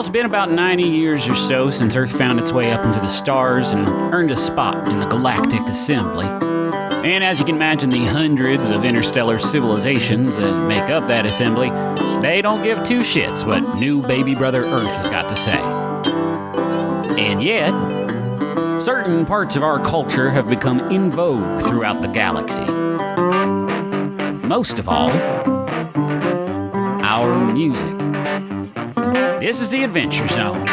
Well, it's been about 90 years or so since Earth found its way up into the stars and earned a spot in the galactic assembly. And as you can imagine, the hundreds of interstellar civilizations that make up that assembly, they don't give two shits what new baby brother Earth has got to say. And yet, certain parts of our culture have become in vogue throughout the galaxy. Most of all, our music. This is the Adventure Zone.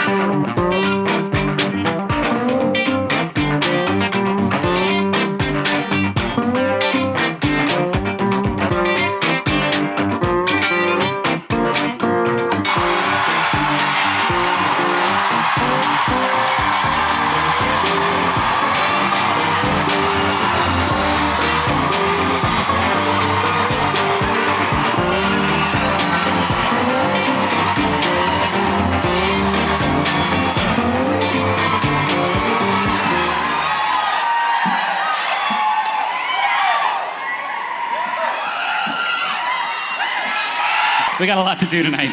We got a lot to do tonight.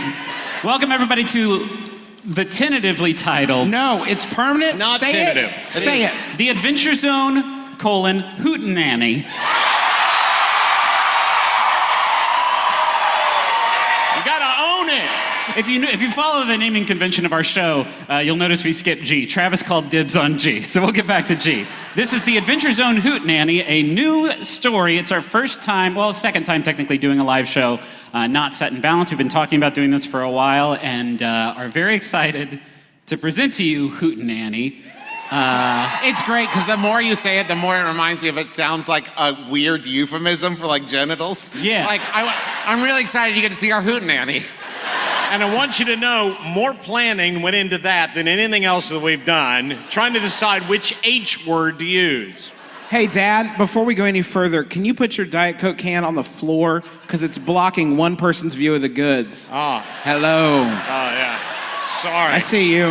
Welcome everybody to the tentatively titled... No, it's permanent. Not Say tentative. It. Say it. The Adventure Zone, Hootenanny. You gotta own it. If you follow the naming convention of our show, you'll notice we skipped G. Travis called dibs on G, so we'll get back to G. This is the Adventure Zone Hootenanny, a new story. It's our first time, well, second time technically doing a live show, not set in balance. We've been talking about doing this for a while and are very excited to present to you Hootenanny. It's great because the more you say it, the more it reminds me of it sounds like a weird euphemism for like genitals. Yeah. Like I'm really excited you get to see our Hootenanny. And I want you to know, more planning went into that than anything else that we've done, trying to decide which H word to use. Hey, Dad, before we go any further, can you put your Diet Coke can on the floor? Because it's blocking one person's view of the goods. Oh. Hello. Oh, yeah. Sorry. I see you.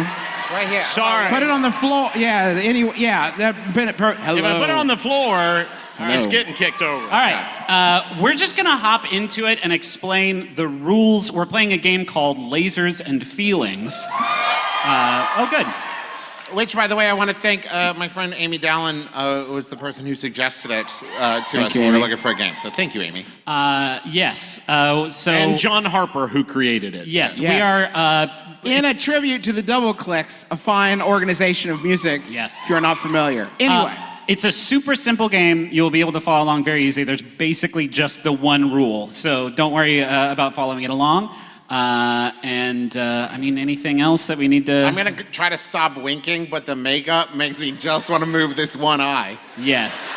Right here. Sorry. Put it on the floor. Yeah, hello. If I put it on the floor, it's No. getting kicked over. All right, we're just gonna hop into it and explain the rules. We're playing a game called Lasers and Feelings. Oh, good. Which, by the way, I want to thank my friend Amy Dallin, was the person who suggested it to us when we were looking for a game. So thank you, Amy. Yes, so... And John Harper, who created it. Yes, Yes. we are... In a tribute to the Double Clicks, a fine organization of music. Yes. If you're not familiar. Anyway. It's a super simple game. You'll be able to follow along very easily. There's basically just the one rule, so don't worry about following it along. I mean, anything else that we need to... I'm going to try to stop winking, but the makeup makes me just want to move this one eye. Yes.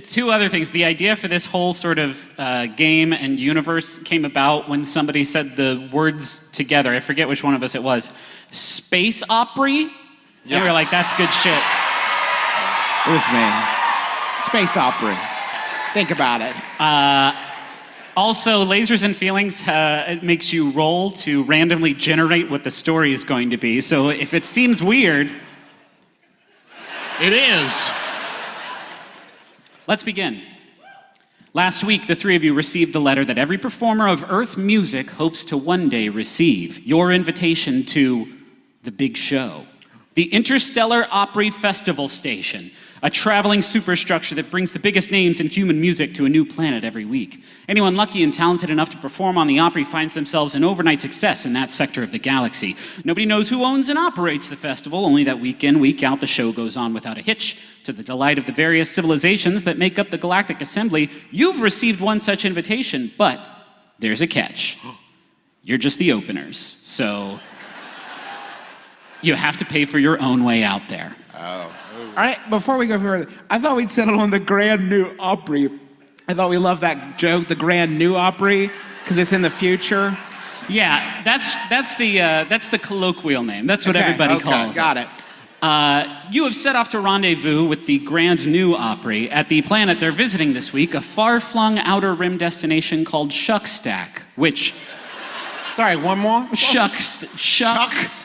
Two other things. The idea for this whole sort of game and universe came about when somebody said the words together. I forget which one of us it was. Space Opry? Yeah. And we were like, that's good shit. It was me. Space Opry. Think about it. Also, Lasers and Feelings, it makes you roll to randomly generate what the story is going to be. So if it seems weird... It is. Let's begin. Last week, the three of you received the letter that every performer of Earth music hopes to one day receive. Your invitation to the big show. The Interstellar Opry Festival Station, a traveling superstructure that brings the biggest names in human music to a new planet every week. Anyone lucky and talented enough to perform on the Opry finds themselves an overnight success in that sector of the galaxy. Nobody knows who owns and operates the festival, only that week in, week out, the show goes on without a hitch. To the delight of the various civilizations that make up the Galactic Assembly, you've received one such invitation, but there's a catch. You're just the openers, so... you have to pay for your own way out there. Oh. All right, before we go further, I thought we'd settle on the Grand New Opry. I thought we loved that joke, the Grand New Opry, because it's in the future. Yeah, that's the colloquial name. That's what everybody calls it. Got it. You have set off to rendezvous with the Grand New Opry at the planet they're visiting this week, a far-flung outer rim destination called Shuckstack, which... Sorry, one more? Shuckstack.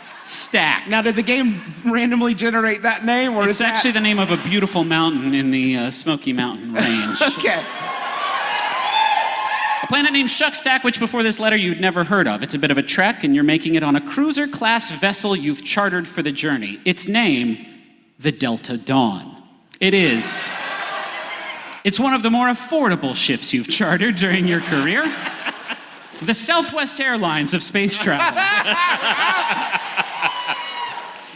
Now, did the game randomly generate that name? Or It's actually the name of a beautiful mountain in the Smoky Mountain range. Okay. planet named Shuckstack, which before this letter you'd never heard of. It's a bit of a trek, and you're making it on a cruiser-class vessel you've chartered for the journey. Its name, the Delta Dawn. It's one of the more affordable ships you've chartered during your career. The Southwest Airlines of space travel.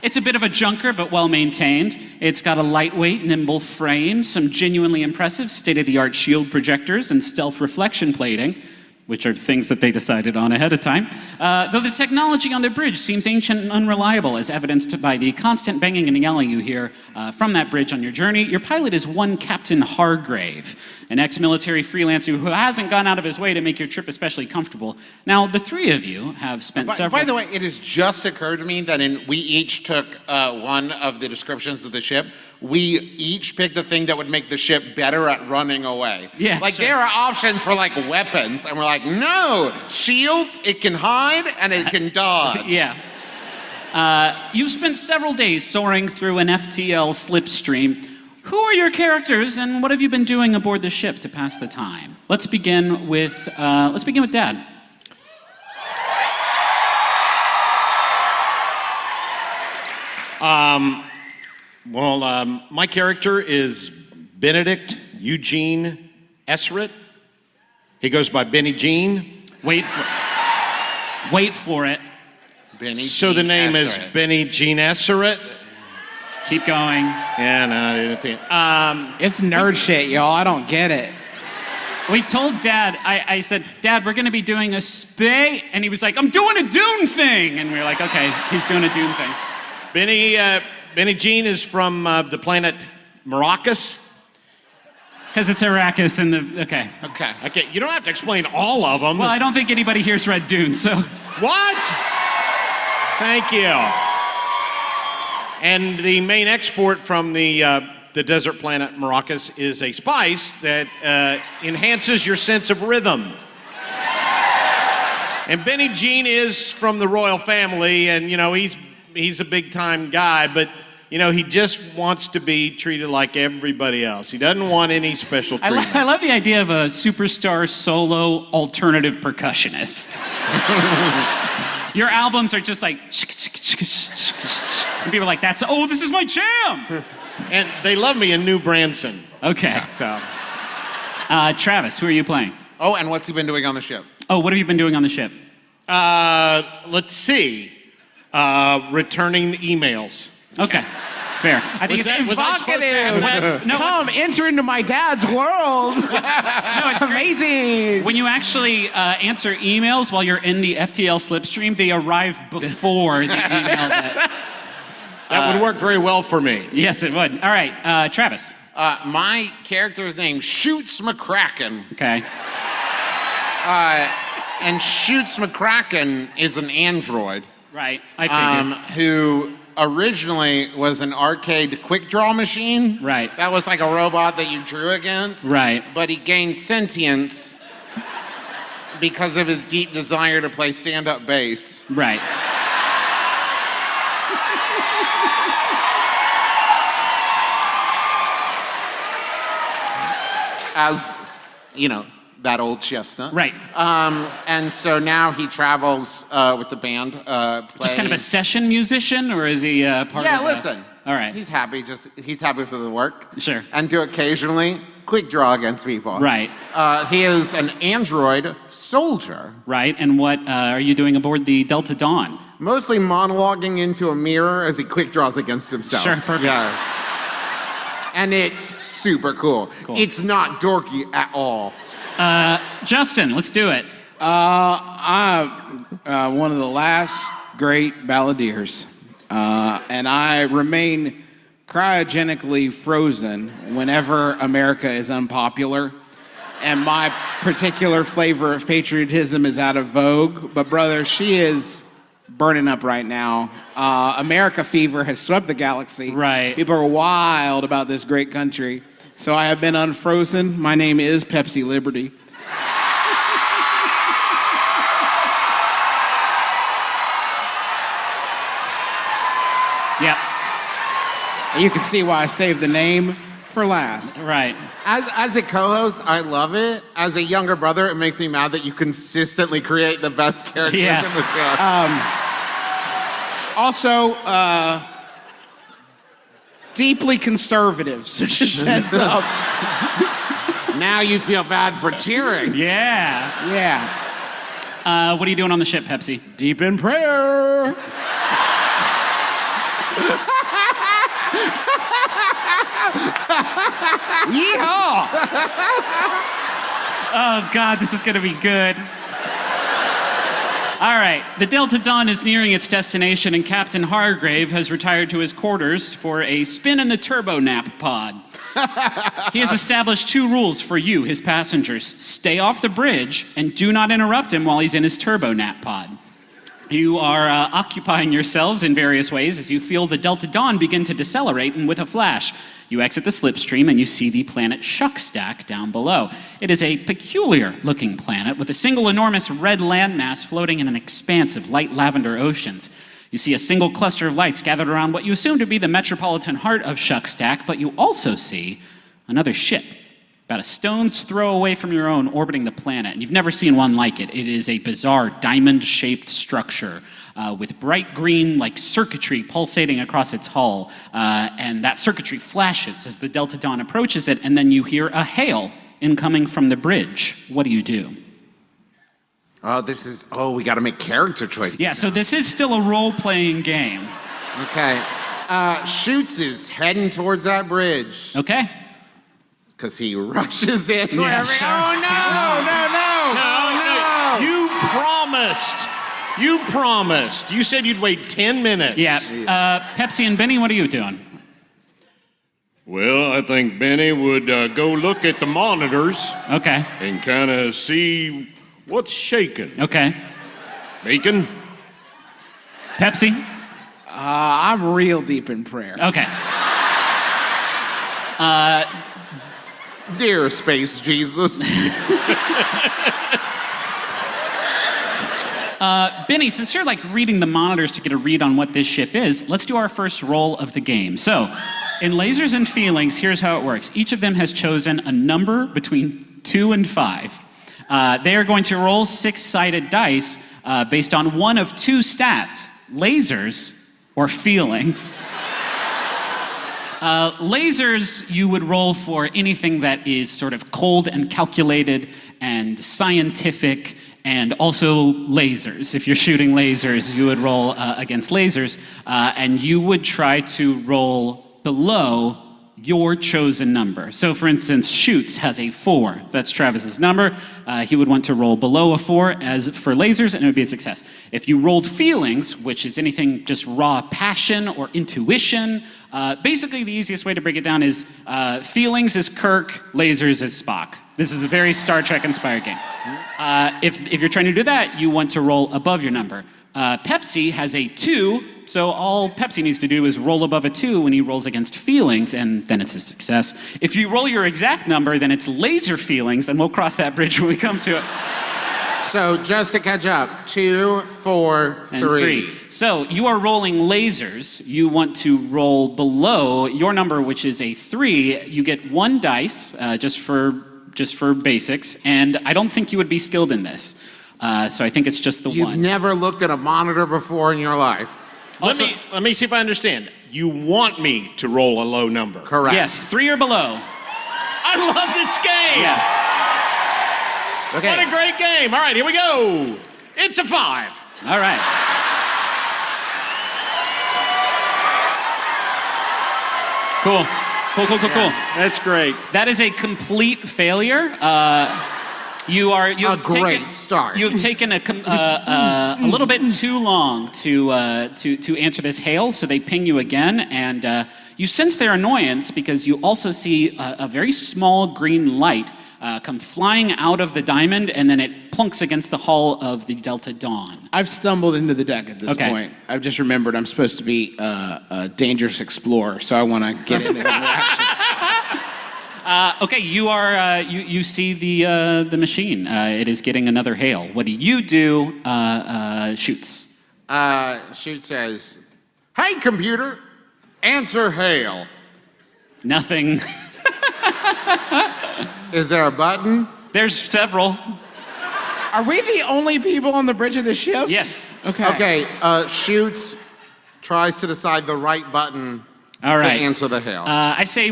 It's a bit of a junker, but well-maintained. It's got a lightweight, nimble frame, some genuinely impressive state-of-the-art shield projectors, and stealth reflection plating, which are things that they decided on ahead of time. Though the technology on the bridge seems ancient and unreliable, as evidenced by the constant banging and yelling you hear from that bridge on your journey. Your pilot is one Captain Hargrave, an ex-military freelancer who hasn't gone out of his way to make your trip especially comfortable. Now, the three of you have spent several... By the way, it has just occurred to me that we each took one of the descriptions of the ship. We each picked the thing that would make the ship better at running away. Yeah, like sure. there are options for like weapons, and we're like, no, shields, it can hide and it can dodge. Yeah. You've spent several days soaring through an FTL slipstream. Who are your characters, and what have you been doing aboard the ship to pass the time? Let's begin with Dad. My character is Benedict Eugene Esseret. He goes by Benny Jean. Wait for it. Benny So the Jean name is Esseret. Benny Jean Esseret. Keep going. Yeah, no, I didn't think. It's nerd shit, y'all. I don't get it. We told Dad, I said, Dad, we're going to be doing a space, and he was like, I'm doing a Dune thing. And we were like, okay, he's doing a Dune thing. Benny Jean is from the planet Maracas. Because it's Arrakis and the, okay. Okay, you don't have to explain all of them. Well, I don't think anybody here's read Dune, so. What? Thank you. And the main export from the desert planet Maracas is a spice that enhances your sense of rhythm. And Benny Jean is from the royal family, and he's a big time guy, but he just wants to be treated like everybody else. He doesn't want any special treatment. I love the idea of a superstar solo alternative percussionist. Your albums are just like, and people are like, this is my jam. And they love me in New Branson. Okay, so. Travis, who are you playing? Oh, and what's he been doing on the ship? Oh, what have you been doing on the ship? Let's see. Returning emails. Okay, fair. I think Was it's that- was I supposed to Evocative. No, Come, enter into my dad's world. it's Amazing. When you actually answer emails while you're in the FTL slipstream, they arrive before the email. That would work very well for me. Yes, it would. All right, Travis. My character's name, Shoots McCracken. Okay. And Shoots McCracken is an android. Right, I figured. Who originally was an arcade quick draw machine. Right. That was like a robot that you drew against. Right. But he gained sentience because of his deep desire to play stand-up bass. Right. As, that old chestnut. Right. And so now he travels with the band. Just kind of a session musician, or is he part of Yeah, the... listen. All right. He's happy. He's happy for the work. Sure. And to occasionally quick draw against people. Right. He is an android soldier. Right, and what are you doing aboard the Delta Dawn? Mostly monologuing into a mirror as he quick draws against himself. Sure, perfect. Yeah. And it's super cool. It's not dorky at all. Justin, let's do it. I'm one of the last great balladeers, and I remain cryogenically frozen whenever America is unpopular, and my particular flavor of patriotism is out of vogue. But brother, she is burning up right now. America fever has swept the galaxy. Right. People are wild about this great country. So I have been unfrozen. My name is Pepsi Liberty. Yep. You can see why I saved the name for last. Right. As a co-host, I love it. As a younger brother, it makes me mad that you consistently create the best characters Yeah. in the show. Also, deeply conservative, so just heads up. Now you feel bad for cheering. Yeah. Yeah. What are you doing on the ship, Pepsi? Deep in prayer. Yeehaw! Oh, God, this is going to be good. All right, the Delta Dawn is nearing its destination, and Captain Hargrave has retired to his quarters for a spin in the turbo nap pod. He has established 2 rules for you, his passengers. Stay off the bridge, and do not interrupt him while he's in his turbo nap pod. You are occupying yourselves in various ways as you feel the Delta Dawn begin to decelerate, and with a flash, you exit the slipstream and you see the planet Shuckstack down below. It is a peculiar-looking planet with a single enormous red landmass floating in an expanse of light lavender oceans. You see a single cluster of lights gathered around what you assume to be the metropolitan heart of Shuckstack, but you also see another ship, about a stone's throw away from your own, orbiting the planet. And you've never seen one like it. It is a bizarre diamond-shaped structure with bright green, like circuitry pulsating across its hull. And that circuitry flashes as the Delta Dawn approaches it, and then you hear a hail incoming from the bridge. What do you do? We got to make character choices. Yeah, so this is still a role-playing game. Okay. Shoots is heading towards that bridge. Okay? Because he rushes in. Yeah, Wherever- sure. Oh, no! No, you promised. You promised. You said you'd wait 10 minutes. Yeah. Pepsi and Benny, what are you doing? Well, I think Benny would go look at the monitors Okay. and kind of see what's shaking. Okay. Bacon? Pepsi? I'm real deep in prayer. Okay. Dear Space Jesus. Benny, since you're like reading the monitors to get a read on what this ship is, let's do our first roll of the game. So, in Lasers and Feelings, here's how it works. Each of them has chosen a number between 2 and 5. They are going to roll 6-sided dice based on one of 2 stats, lasers or feelings. Lasers, you would roll for anything that is sort of cold and calculated and scientific, and also lasers. If you're shooting lasers, you would roll against lasers, and you would try to roll below your chosen number. So for instance, Shoots has a 4. That's Travis's number. He would want to roll below a 4 as for lasers, and it would be a success. If you rolled Feelings, which is anything just raw passion or intuition, basically the easiest way to break it down is Feelings is Kirk, lasers is Spock. This is a very Star Trek inspired game. If you're trying to do that, you want to roll above your number. Pepsi has a 2, so all Pepsi needs to do is roll above a 2 when he rolls against Feelings, and then it's a success. If you roll your exact number, then it's Laser Feelings, and we'll cross that bridge when we come to it. So just to catch up, 2, 4, 3. And 3. So you are rolling lasers. You want to roll below your number, which is a 3. You get 1 dice just for basics, and I don't think you would be skilled in this. So I think it's just the You've 1. never looked at a monitor before in your life. Let me see if I understand. You want me to roll a low number. Correct. Yes, 3 or below. I love this game. Yeah. Okay. What a great game. All right, here we go. It's a 5. All right. Cool. That's great. That is a complete failure. You've great start. You've taken a little bit too long to answer this hail, so they ping you again, and you sense their annoyance because you also see a very small green light come flying out of the diamond, and then it plunks against the hull of the Delta Dawn. I've stumbled into the deck at this Okay. point. I've just remembered I'm supposed to be a dangerous explorer, so I want to get into the action. Okay, you see the machine. It is getting another hail. What do you do? Shoots. Shoot says, "Hey, computer, answer hail." Nothing. Is there a button? There's several. Are we the only people on the bridge of the ship? Yes. Okay. Okay, shoots, tries to decide the right button All right. to answer the hail. I say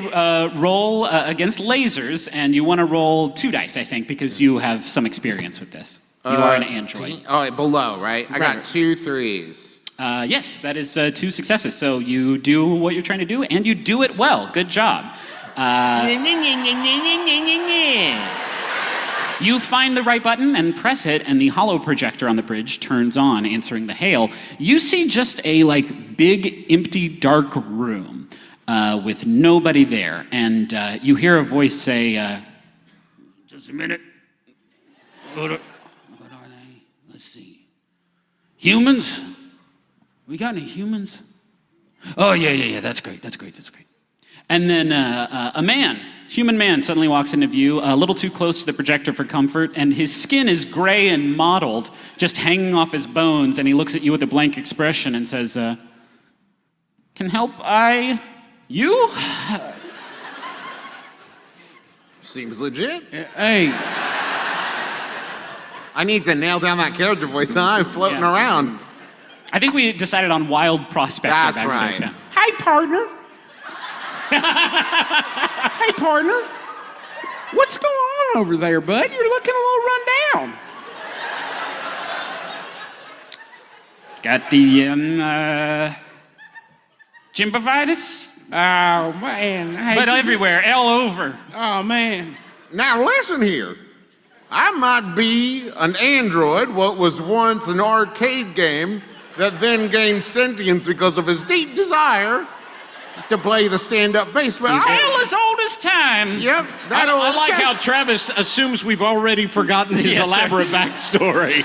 roll against lasers, and you want to roll 2 dice, I think, because you have some experience with this. You are an android. Below, right? I got 2 3s. Yes, that is 2 successes. So you do what you're trying to do, and you do it well. Good job. You find the right button and press it, and the hollow projector on the bridge turns on, answering the hail. You see just a big, empty, dark room with nobody there, and you hear a voice say, "Just a minute. What are they? Let's see. Humans? We got any humans? Oh yeah. That's great. And then a human man, suddenly walks into view, a little too close to the projector for comfort, and his skin is gray and mottled, just hanging off his bones, and he looks at you with a blank expression and says, "Can you?" Seems legit. Hey. I need to nail down that character voice. I'm floating around. I think we decided on Wild Prospector. That's backstage, right. yeah. Hi, partner. Hey, partner. What's going on over there, bud? You're looking a little run down. Got the gymbovitis, Oh, man. but everywhere, all over. Oh, man. Now listen here. I might be an android, what was once an arcade game, that then gained sentience because of his deep desire to play the stand-up bass. But Tale as old as time. Yep, I like how Travis assumes we've already forgotten his Yes, sir. elaborate backstory.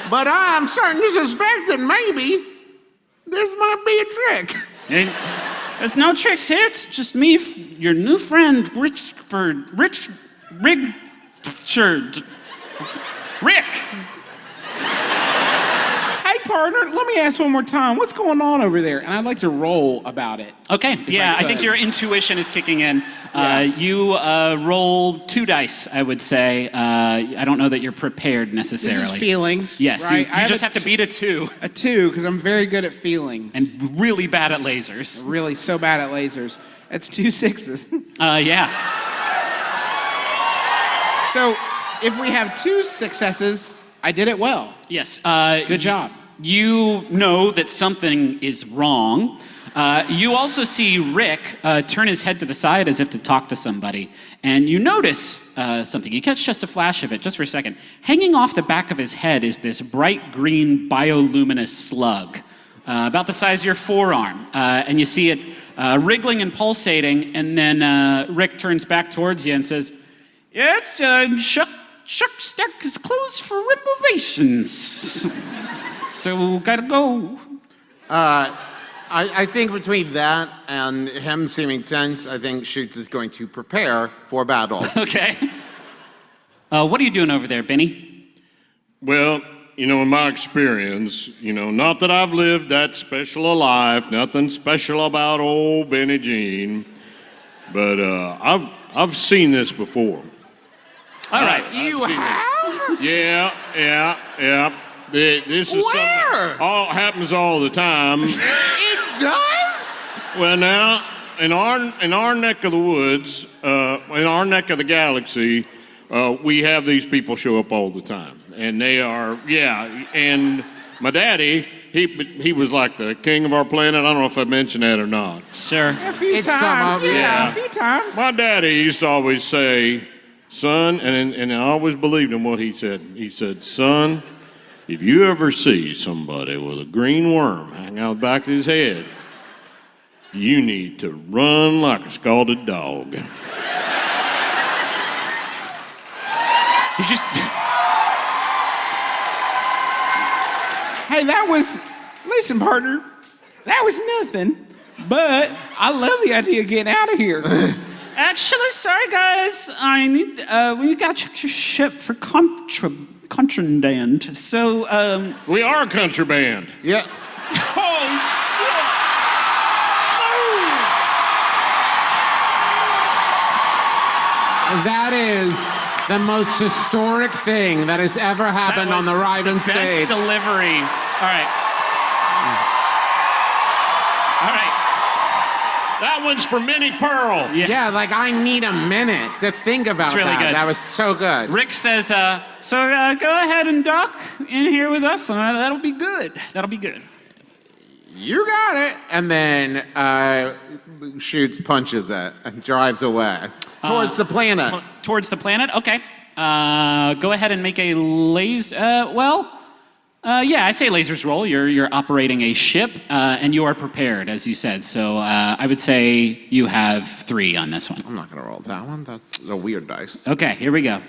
But I'm starting to suspect that maybe this might be a trick. Hey, there's no tricks here. It's just me, your new friend, Rick. Hey, partner, let me ask one more time. What's going on over there? And I'd like to roll about it. Okay, yeah, I think could. your intuition is kicking in. Yeah. You roll 2 dice, I would say. I don't know that you're prepared necessarily. This is feelings. Yes, right? you just have to beat a 2 a 2 because I'm very good at feelings. and really bad at lasers. really so bad at lasers. That's 2 6s. Yeah. So if we have 2 successes, I did it well. Yes. Good job. You know that something is wrong. You also see Rick turn his head to the side as if to talk to somebody. And you notice something. You catch just a flash of it, just for a second. Hanging off the back of his head is this bright green bioluminescent slug, about the size of your forearm. And you see it wriggling and pulsating. And then Rick turns back towards you and says, "Yeah, it's Chuck Stack is closed for renovations. So gotta go." I think between that and him seeming tense, I think Shoots is going to prepare for battle. Okay. What are you doing over there, Benny? Well, in my experience, not that I've lived that special a life, nothing special about old Benny Jean, but I've seen this before. All right. You have? Yeah. This is something Where? that happens all the time. It does? Well, now, in our neck of the woods, in our neck of the galaxy, we have these people show up all the time. And they are, and my daddy, he was like the king of our planet. I don't know if I mentioned that or not. Sure. A few It's come times. up, Yeah, yeah. a few times. My daddy used to always say, "Son," and I always believed in what he said. He said, "Son, if you ever see somebody with a green worm hanging out the back of his head, you need to run like a scalded dog." You just. Hey, listen, partner, that was nothing. But I love the idea of getting out of here. Actually, sorry guys. I need. We gotta check your ship for contraband. So, We are contraband. Yeah. That is the most historic thing that has ever happened on the Ryman stage. Best delivery. All right. All right. That one's for Minnie Pearl. Yeah, like I need a minute to think about really that. good. That was so good. Rick says, go ahead and dock in here with us, and that'll be good. That'll be good. You got it. And then shoots punches it and drives away towards the planet. Towards the planet? Okay. Go ahead and make a laser. I say lasers roll. You're operating a ship, and you are prepared, as you said. So I would say you have 3 on this one. I'm not gonna roll that one. That's a weird dice. Okay, here we go.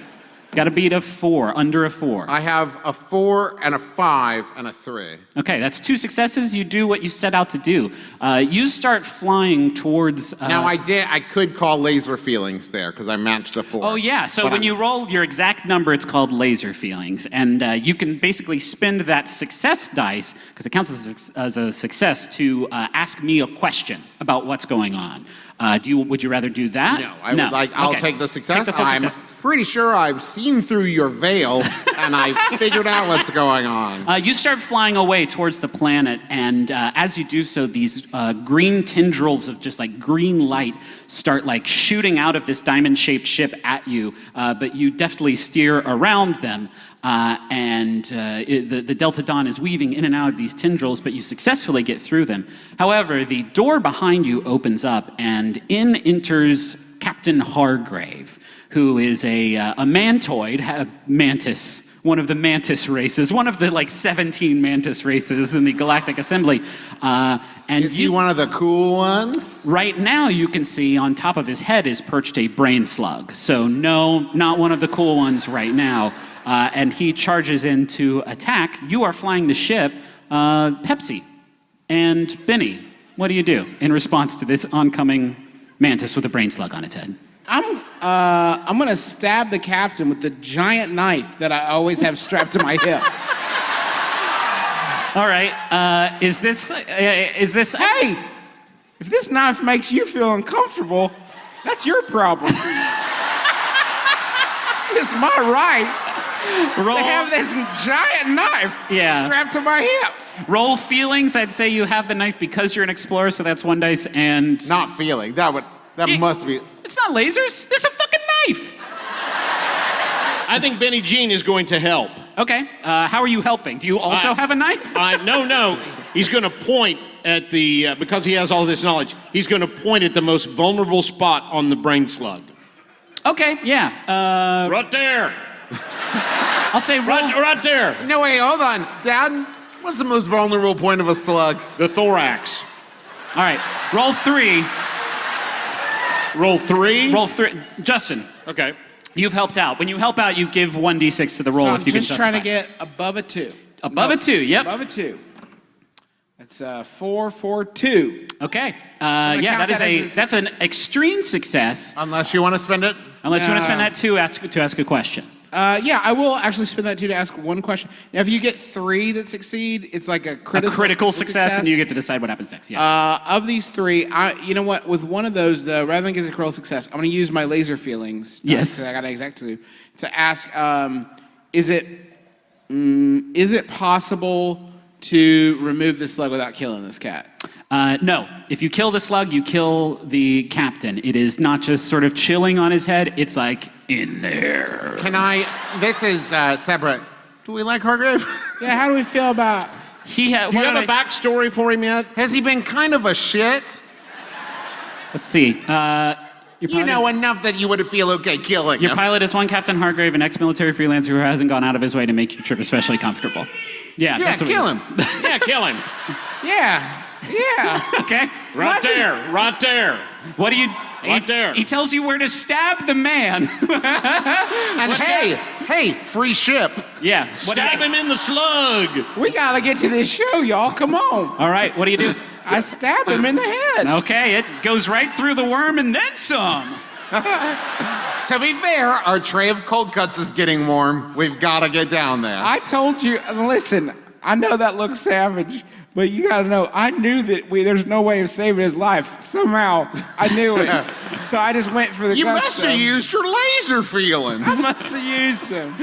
Got to beat a 4, under a 4. I have a 4 and a 5 and a 3. Okay, that's 2 successes. You do what you set out to do. You start flying towards... Now I could call laser feelings there because I matched the 4. Oh yeah, so But when you roll your exact number, it's called laser feelings. And you can basically spend that success dice, because it counts as a success, to ask me a question about what's going on. Would you rather do that? No, I'll Okay. take the success. Take the full I'm success. pretty sure I've seen through your veil and I figured out what's going on. You start flying away towards the planet, and as you do so, these green tendrils of just like green light start like shooting out of this diamond-shaped ship at you, but you deftly steer around them. The Delta Dawn is weaving in and out of these tendrils, but you successfully get through them. However, the door behind you opens up, and in enters Captain Hargrave, who is a mantoid, a mantis, one of the mantis races, one of the like 17 mantis races in the Galactic Assembly. Is he one of the cool ones? Right now, you can see on top of his head is perched a brain slug. So no, not one of the cool ones right now. And he charges in to attack. You are flying the ship, Pepsi. And Benny, what do you do in response to this oncoming mantis with a brain slug on its head? I'm gonna stab the captain with the giant knife that I always have strapped to my hip. All right, is this, Hey, if this knife makes you feel uncomfortable, that's your problem. It's my right to have this giant knife strapped to my hip. Roll feelings. I'd say you have the knife because you're an explorer, so that's 1 dice, and... Not feeling. That must be... It's not lasers. This is a fucking knife. I think Benny Jean is going to help. Okay, how are you helping? Do you also have a knife? No. He's going to point at the, because he has all this knowledge, he's going to point at the most vulnerable spot on the brain slug. Okay, yeah. Right there. I'll say roll. Right there. No, wait, hold on. Dad, what's the most vulnerable point of a slug? The thorax. All right, roll 3. Roll 3? Roll 3. Justin, Okay. you've helped out. When you help out, you give 1d6 to the roll So if I'm you can just justify. trying to get above a 2. Above a 2, yep. Above a 2. That's 4, 4, 2. Okay. count that as a That's an extreme success, Unless you want to spend it. unless you want to spend that to ask a question. Yeah, I will actually spend that 2 to ask one question. Now, if you get 3 that succeed, it's like a critical success, and you get to decide what happens next. Yeah. Of these 3, you know what? With one of those, though, rather than get a critical success, I'm going to use my laser feelings. Yes. Because I got an exact 2 to ask: is it possible to remove this slug without killing this cat? No. If you kill the slug, you kill the captain. It is not just sort of chilling on his head. It's like in there. This is separate. Do we like Hargrave? Yeah. How do we feel about? Do you have a backstory for him yet? Has he been kind of a shit? Let's see. You know enough that you would feel okay killing Your him. pilot is one Captain Hargrave, an ex-military freelancer who hasn't gone out of his way to make your trip especially comfortable. Yeah, that's what kill we- him. Yeah, kill him. Yeah. Okay. Right there. What do you? Right there. He tells you where to stab the man. And hey, free ship. Yeah. Stab him in the slug. We gotta get to this show, y'all. Come on. All right. What do you do? I stab him in the head. Okay. It goes right through the worm and then some. To be fair, our tray of cold cuts is getting warm. We've got to get down there. I told you. Listen, I know that looks savage, But you gotta know, I knew that there's no way of saving his life. Somehow, I knew it. So I just went for the You gusto. must have used your laser feelings. I must have used them.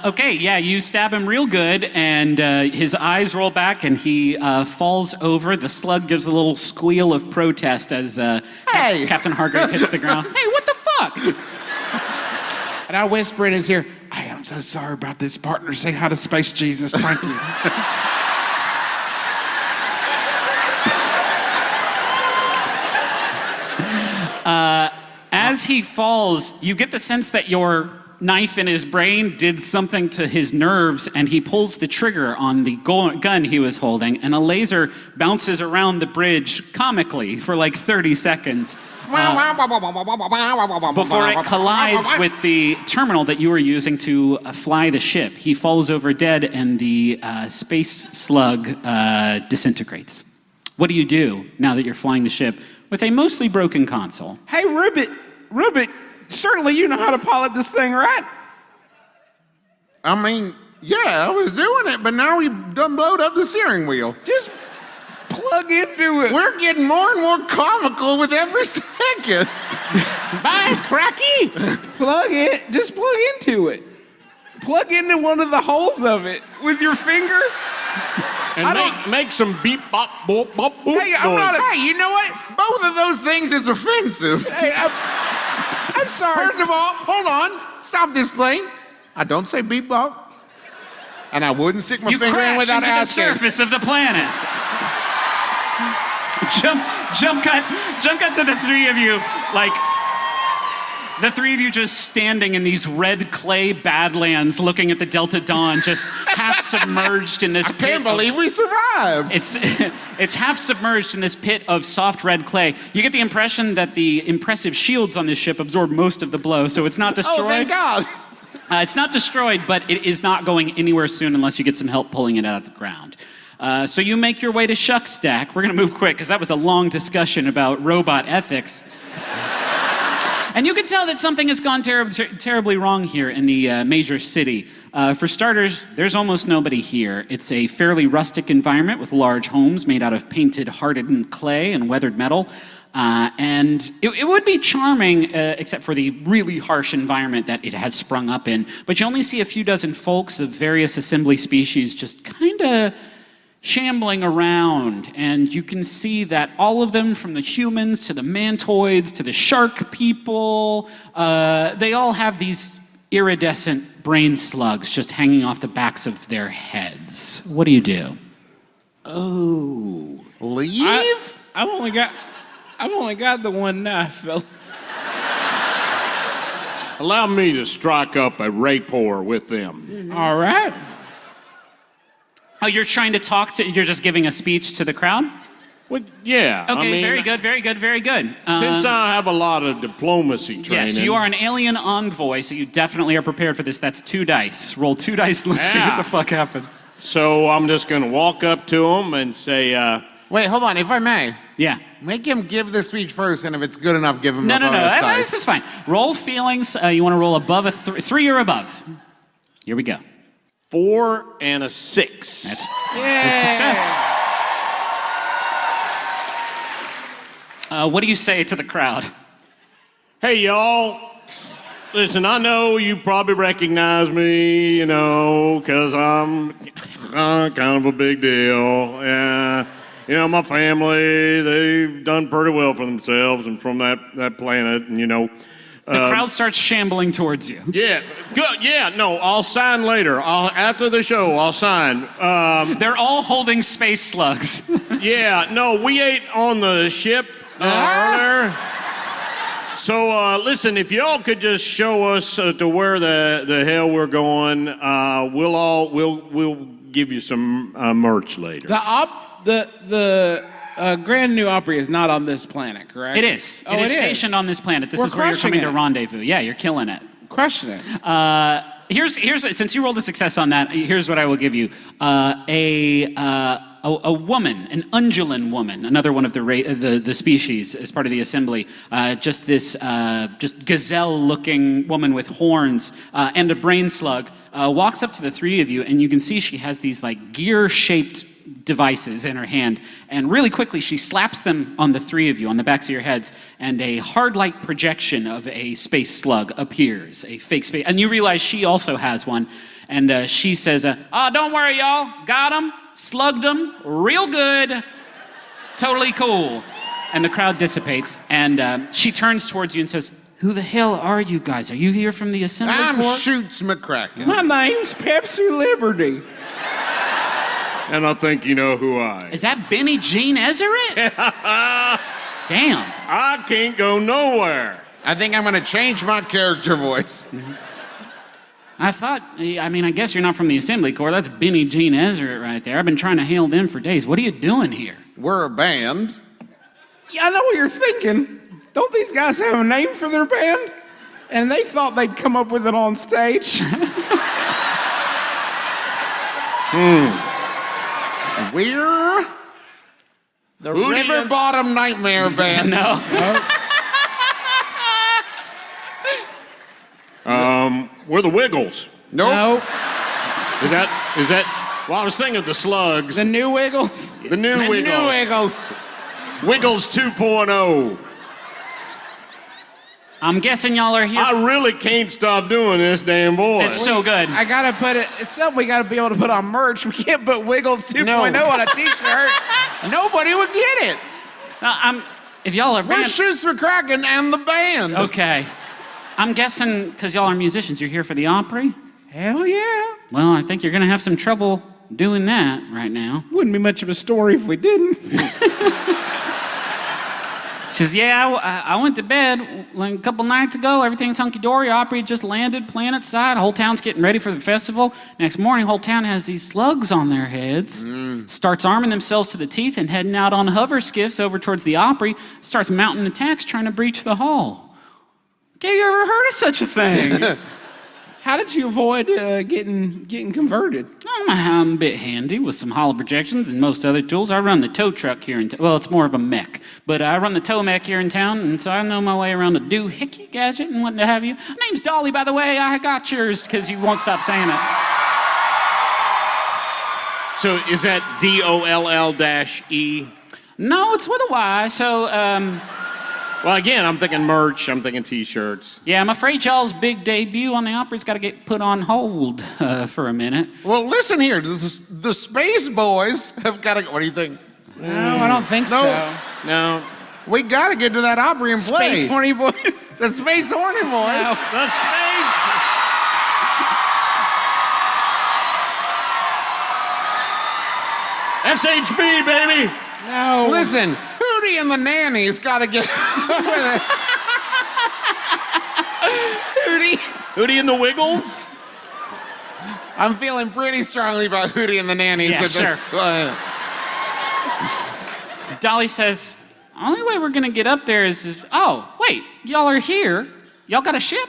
Okay, yeah, you stab him real good, and his eyes roll back, and he falls over. The slug gives a little squeal of protest as Hey! Captain Hargrave hits the ground. Hey, what the fuck? And I whisper in his ear, I am so sorry about this, partner. Say hi to Space Jesus. Thank you. As he falls, you get the sense that your knife in his brain did something to his nerves, and he pulls the trigger on the gun he was holding, and a laser bounces around the bridge comically for like 30 seconds before it collides with the terminal that you were using to fly the ship. He falls over dead, and the space slug disintegrates. What do you do now that you're flying the ship with a mostly broken console? Hey, Ribbit, certainly you know how to pilot this thing, right? I mean, yeah, I was doing it, but now we've done blowed up the steering wheel. Just plug into it. We're getting more and more comical with every second. Bye, Cracky. Just plug into it. Plug into one of the holes of it with your finger. And make some beep, bop, boop, bop, boop Hey, I'm noise. not a- Hey, you know what? Both of those things is offensive. Hey, I'm sorry. First of all, hold on. Stop this plane. I don't say beep bop. And I wouldn't stick my You finger in crash without into the asking. surface of the planet. Jump cut to the three of you, like the three of you just standing in these red clay badlands looking at the Delta Dawn, just half submerged in this pit. Can't believe we survived. It's half submerged in this pit of soft red clay. You get the impression that the impressive shields on this ship absorb most of the blow, so it's not destroyed. Oh, thank God. It's not destroyed, but it is not going anywhere soon unless you get some help pulling it out of the ground. So you make your way to Shuckstack. We're going to move quick because that was a long discussion about robot ethics. And you can tell that something has gone terribly wrong here in the major city. For starters, there's almost nobody here. It's a fairly rustic environment with large homes made out of painted hardened clay and weathered metal. And it would be charming, except for the really harsh environment that it has sprung up in. But you only see a few dozen folks of various assembly species just kind of shambling around, and you can see that all of them, from the humans to the mantoids to the shark people, they all have these iridescent brain slugs just hanging off the backs of their heads. What do you do? Oh. Leave? I've only got the one knife, fellas. Allow me to strike up a rapport with them. All right. Oh, you're trying to you're just giving a speech to the crowd? Well, yeah. Okay, I mean, very good, very good, very good. Since I have a lot of diplomacy training. Yes, you are an alien envoy, so you definitely are prepared for this. That's 2 dice. Roll 2 dice and let's see what Yeah. the fuck happens. So I'm just going to walk up to them and say, Wait, hold on. If I may, Yeah. make him give the speech first, and if it's good enough, give him No, a bonus dice. this is fine. Roll feelings. You want to roll above a 3 or above. Here we go. 4 and a 6. That's a success. What do you say to the crowd? Hey, y'all. Listen, I know you probably recognize me, you know, because I'm kind of a big deal. You know, my family, they've done pretty well for themselves and from that planet, and, you know. The crowd starts shambling towards you. Yeah, good. Yeah, no, I'll sign later. After the show, I'll sign. They're all holding space slugs. Yeah, no, we ate on the ship earlier. So listen, if y'all could just show us to where the hell we're going, we'll give you some merch later. The Grand New Opry is not on this planet, correct? It is. Oh, it is stationed on this planet. This We're is where you're coming crushing to it. rendezvous. Yeah, you're killing it. Question it. Here's since you rolled a success on that, here's what I will give you. A woman, an undulin woman, another one of the species as part of the assembly, just this just gazelle-looking woman with horns and a brain slug, walks up to the three of you, and you can see she has these like gear-shaped devices in her hand, and really quickly she slaps them on the three of you, on the backs of your heads, and a hard light projection of a space slug appears, a fake space, and you realize she also has one, and she says, "Oh, don't worry, y'all, got him, slugged him, real good, totally cool," and the crowd dissipates, and she turns towards you and says, "Who the hell are you guys? Are you here from the Assembly I'm Corps?" Shoots McCracken. My name's Pepsi Liberty. And I think you know who I am. Is that Benny Jean Ezeret? Damn. I can't go nowhere. I think I'm going to change my character voice. I thought, I guess you're not from the Assembly Corps. That's Benny Jean Ezeret right there. I've been trying to hail them for days. What are you doing here? We're a band. Yeah, I know what you're thinking. Don't these guys have a name for their band? And they thought they'd come up with it on stage. We're the Hootie River and- Bottom Nightmare Band. No. We're the Wiggles. Nope. No, Is that? Well, I was thinking of the Slugs. the new Wiggles. The new Wiggles. New Wiggles. Wiggles 2.0. I'm guessing y'all are here. I really can't stop doing this damn voice. It's so good. I gotta put it. It's something we gotta be able to put on merch. We can't put Wiggles 2.0 No. on a T-shirt. Nobody would get it. If y'all are We're band, Shoots McCracken and the band. okay. I'm guessing because y'all are musicians, you're here for the Opry. Hell yeah. Well, I think you're gonna have some trouble doing that right now. Wouldn't be much of a story if we didn't. She says, "Yeah, I went to bed like a couple nights ago. Everything's hunky-dory. Opry just landed, playing outside. The whole town's getting ready for the festival. Next morning, the whole town has these slugs on their heads. Starts arming themselves to the teeth and heading out on hover skiffs over towards the Opry. Starts mounting attacks trying to breach the hall. Have you ever heard of such a thing?" How did you avoid getting converted? I'm a bit handy with some hollow projections and most other tools. I run the tow truck here in town. Well, it's more of a mech, but I run the tow mech here in town, and so I know my way around a doohickey gadget and what have you. My name's Dolly, by the way. I got yours because you won't stop saying it. So is that DOLL-E? No, it's with a Y. So, Well, again, I'm thinking merch. I'm thinking T-shirts. yeah, I'm afraid y'all's big debut on the Opry's got to get put on hold for a minute. Well, listen here. The Space Boys have got to. What do you think? No, I don't think so. No, We got to get to that Opry and play. Space Horny Boys. The Space Horny Boys. the Space. SHB, baby. No. Listen, Hootie and the Nanny's got to get with it. Hootie. Hootie and the Wiggles. I'm feeling pretty strongly about Hootie and the Nannies Yeah, at this point. Dolly says, only way we're going to get up there is if, oh, wait, y'all are here. Y'all got a ship?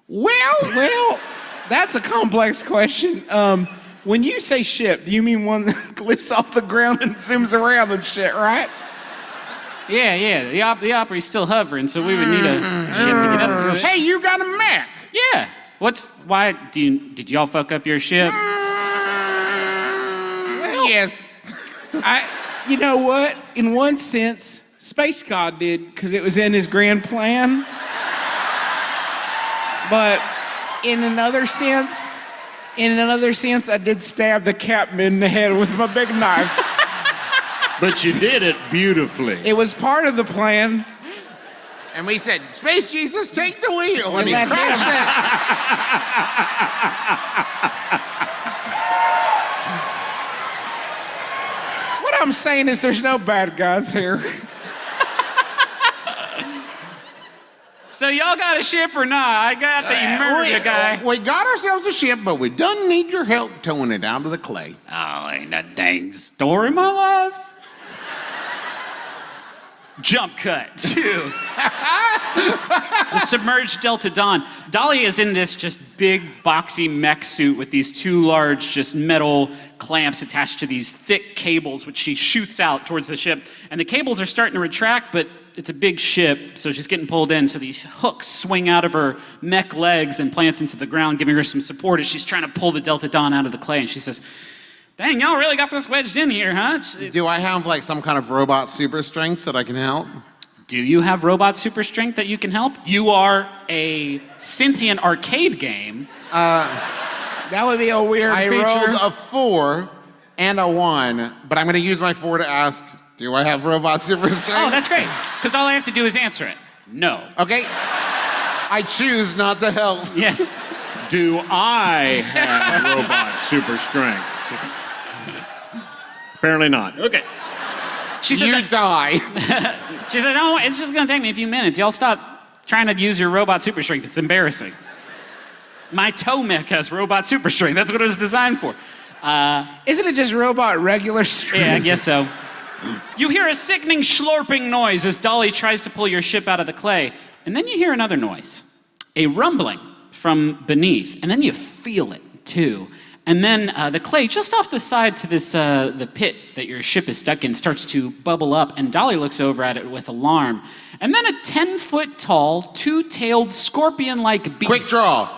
Well, that's a complex question. When you say ship, do you mean one that lifts off the ground and zooms around and shit, right? Yeah, the Opry's still hovering, so we would need a ship to get up to it. Hey, you got a mech. Yeah. Why did y'all fuck up your ship? Yes. You know what? In one sense, Space God did, because it was in his grand plan. But in another sense, I did stab the captain in the head with my big knife. But you did it beautifully. It was part of the plan. And we said, Space Jesus, take the wheel. And he let crashed him. it. What I'm saying is there's no bad guys here. So y'all got a ship or not? I got that you murdered a guy. We got ourselves a ship, but we done need your help towing it down to the clay. Oh, ain't that dang story of my life? Jump cut to the submerged Delta Dawn. Dolly is in this just big boxy mech suit with these two large just metal clamps attached to these thick cables, which she shoots out towards the ship. And the cables are starting to retract, but it's a big ship, so she's getting pulled in. So these hooks swing out of her mech legs and plants into the ground, giving her some support as she's trying to pull the Delta Dawn out of the clay. And she says, Dang, y'all really got this wedged in here, huh? Do I have like some kind of robot super strength that I can help? Do you have robot super strength that you can help? You are a sentient arcade game. That would be a weird I feature. rolled a 4 and a 1, but I'm gonna use my 4 to ask, do I have robot super strength? Oh, that's great. Because all I have to do is answer it. No. Okay. I choose not to help. Yes. Do I have robot super strength? Apparently not. Okay. She said, You die. she said, no, it's just gonna take me a few minutes. Y'all stop trying to use your robot super strength. It's embarrassing. My toe mech has robot super strength. That's what it was designed for. Isn't it just robot regular strength? Yeah, I guess so. You hear a sickening slurping noise as Dolly tries to pull your ship out of the clay. And then you hear another noise, a rumbling from beneath. And then you feel it, too. And then the clay just off the side to this the pit that your ship is stuck in starts to bubble up. And Dolly looks over at it with alarm. And then a 10-foot-tall, two-tailed, scorpion-like beast Quick draw.